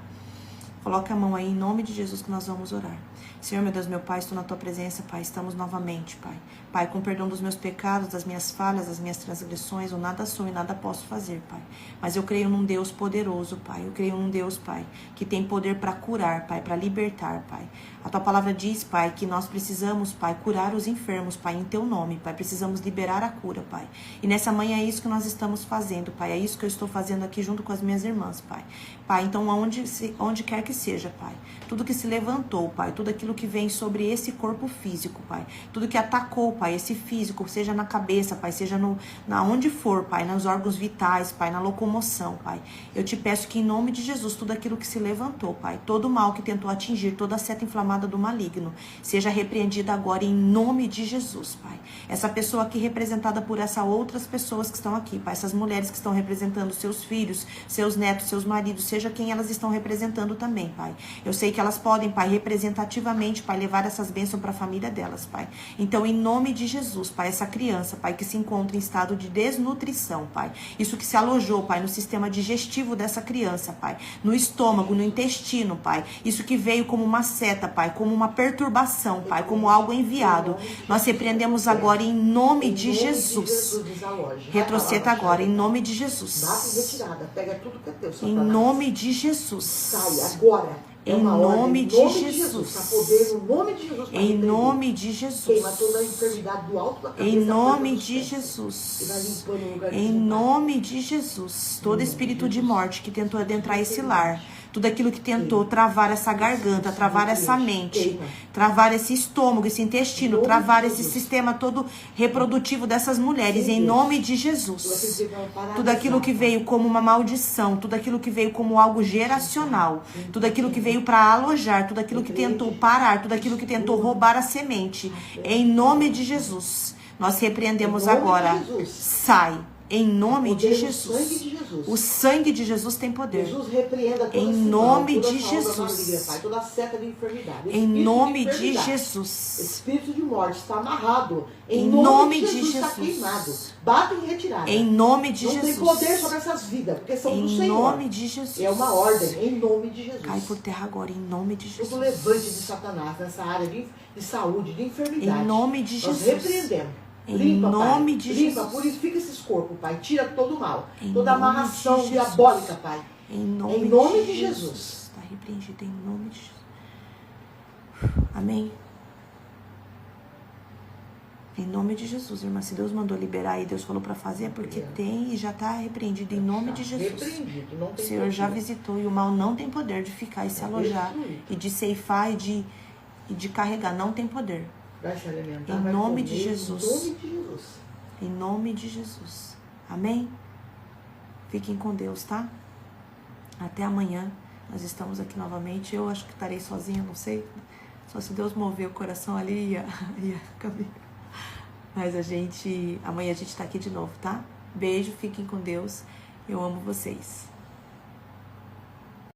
A: Coloque a mão aí em nome de Jesus que nós vamos orar. Senhor, meu Deus, meu Pai, estou na Tua presença, Pai. Estamos novamente, Pai. Pai, com perdão dos meus pecados, das minhas falhas, das minhas transgressões, eu nada sou e nada posso fazer, Pai. Mas eu creio num Deus poderoso, Pai. Eu creio num Deus, Pai, que tem poder para curar, Pai, para libertar, Pai. A Tua palavra diz, Pai, que nós precisamos, Pai, curar os enfermos, Pai, em Teu nome, Pai. Precisamos liberar a cura, Pai. E nessa manhã é isso que nós estamos fazendo, Pai. É isso que eu estou fazendo aqui junto com as minhas irmãs, Pai. Pai, então onde quer que seja, Pai. Tudo que se levantou, Pai. Tudo aquilo que vem sobre esse corpo físico, Pai. Tudo que atacou, Pai, esse físico, seja na cabeça, Pai, seja na onde for, Pai, nos órgãos vitais, Pai, na locomoção, Pai. Eu te peço que em nome de Jesus, tudo aquilo que se levantou, Pai, todo o mal que tentou atingir, toda a seta inflamada do maligno, seja repreendida agora em nome de Jesus, Pai. Essa pessoa aqui representada por essas outras pessoas que estão aqui, Pai, essas mulheres que estão representando seus filhos, seus netos, seus maridos, seja quem elas estão representando também. também, Pai. Eu sei que elas podem, Pai, representativamente, Pai, levar essas bênçãos para a família delas, Pai. Então, em nome de Jesus, Pai, essa criança, Pai, que se encontra em estado de desnutrição, Pai, isso que se alojou, Pai, no sistema digestivo dessa criança, Pai, no estômago, no intestino, Pai, isso que veio como uma seta, Pai, como uma perturbação, Pai, como algo enviado, nós repreendemos agora em nome de Jesus. Retroceda agora, em nome de Jesus.
B: Bate em retirada, pega tudo que é teu, Satanás.
A: Em nome de Jesus.
B: Sai agora.
A: Em nome de Jesus.
B: Poder, no nome de Jesus.
A: Em nome de Jesus.
B: Queima toda a enfermidade do alto da cabeça.
A: Em nome de Jesus. Em nome de Jesus. Todo espírito de morte que tentou adentrar esse lar, tudo aquilo que tentou travar essa garganta, travar essa mente, travar esse estômago, esse intestino, travar esse sistema todo reprodutivo dessas mulheres, em nome de Jesus. Tudo aquilo que veio como uma maldição, tudo aquilo que veio como algo geracional, tudo aquilo que veio para alojar, tudo aquilo que tentou parar, tudo aquilo que tentou roubar a semente, em nome de Jesus. Nós repreendemos agora. Sai. Em nome de Jesus. O sangue de Jesus tem poder.
B: Jesus repreenda toda
A: em nome de Jesus.
B: Pai, toda seta de enfermidade.
A: Em nome de Jesus.
B: Espírito de morte está amarrado.
A: Em nome de Jesus.
B: Está queimado. Bate em retirada.
A: Em nome de Jesus.
B: Não tem poder sobre essas vidas, porque são do Senhor.
A: Em nome de Jesus.
B: É uma ordem, em nome de Jesus.
A: Cai por terra agora, em nome de Jesus.
B: Todo levante de Satanás nessa área de saúde, de enfermidade.
A: Em nome de Jesus.
B: Nós repreendemos.
A: Em
B: Limpa,
A: nome
B: Pai.
A: de
B: Limpa,
A: Jesus.
B: purifica esses corpos, Pai. Tira todo o mal.
A: Em
B: toda amarração
A: de
B: diabólica, Pai.
A: Em nome
B: de Jesus.
A: Está repreendido em nome de Jesus. Amém. Em nome de Jesus, irmã. Se Deus mandou liberar e Deus falou para fazer, é porque tem e já está repreendido em nome de Jesus.
B: Repreendido, não tem
A: o Senhor já visitou e o mal não tem poder de ficar e se alojar e de ceifar e de carregar. Não tem poder.
B: Vai se alimentar,
A: em nome de Jesus.
B: Em nome de Jesus.
A: Em nome de Jesus. Amém? Fiquem com Deus, tá? Até amanhã. Nós estamos aqui novamente. Eu acho que estarei sozinha, não sei. Só se Deus mover o coração ali ia caminhar. Mas amanhã a gente tá aqui de novo, tá? Beijo, fiquem com Deus. Eu amo vocês.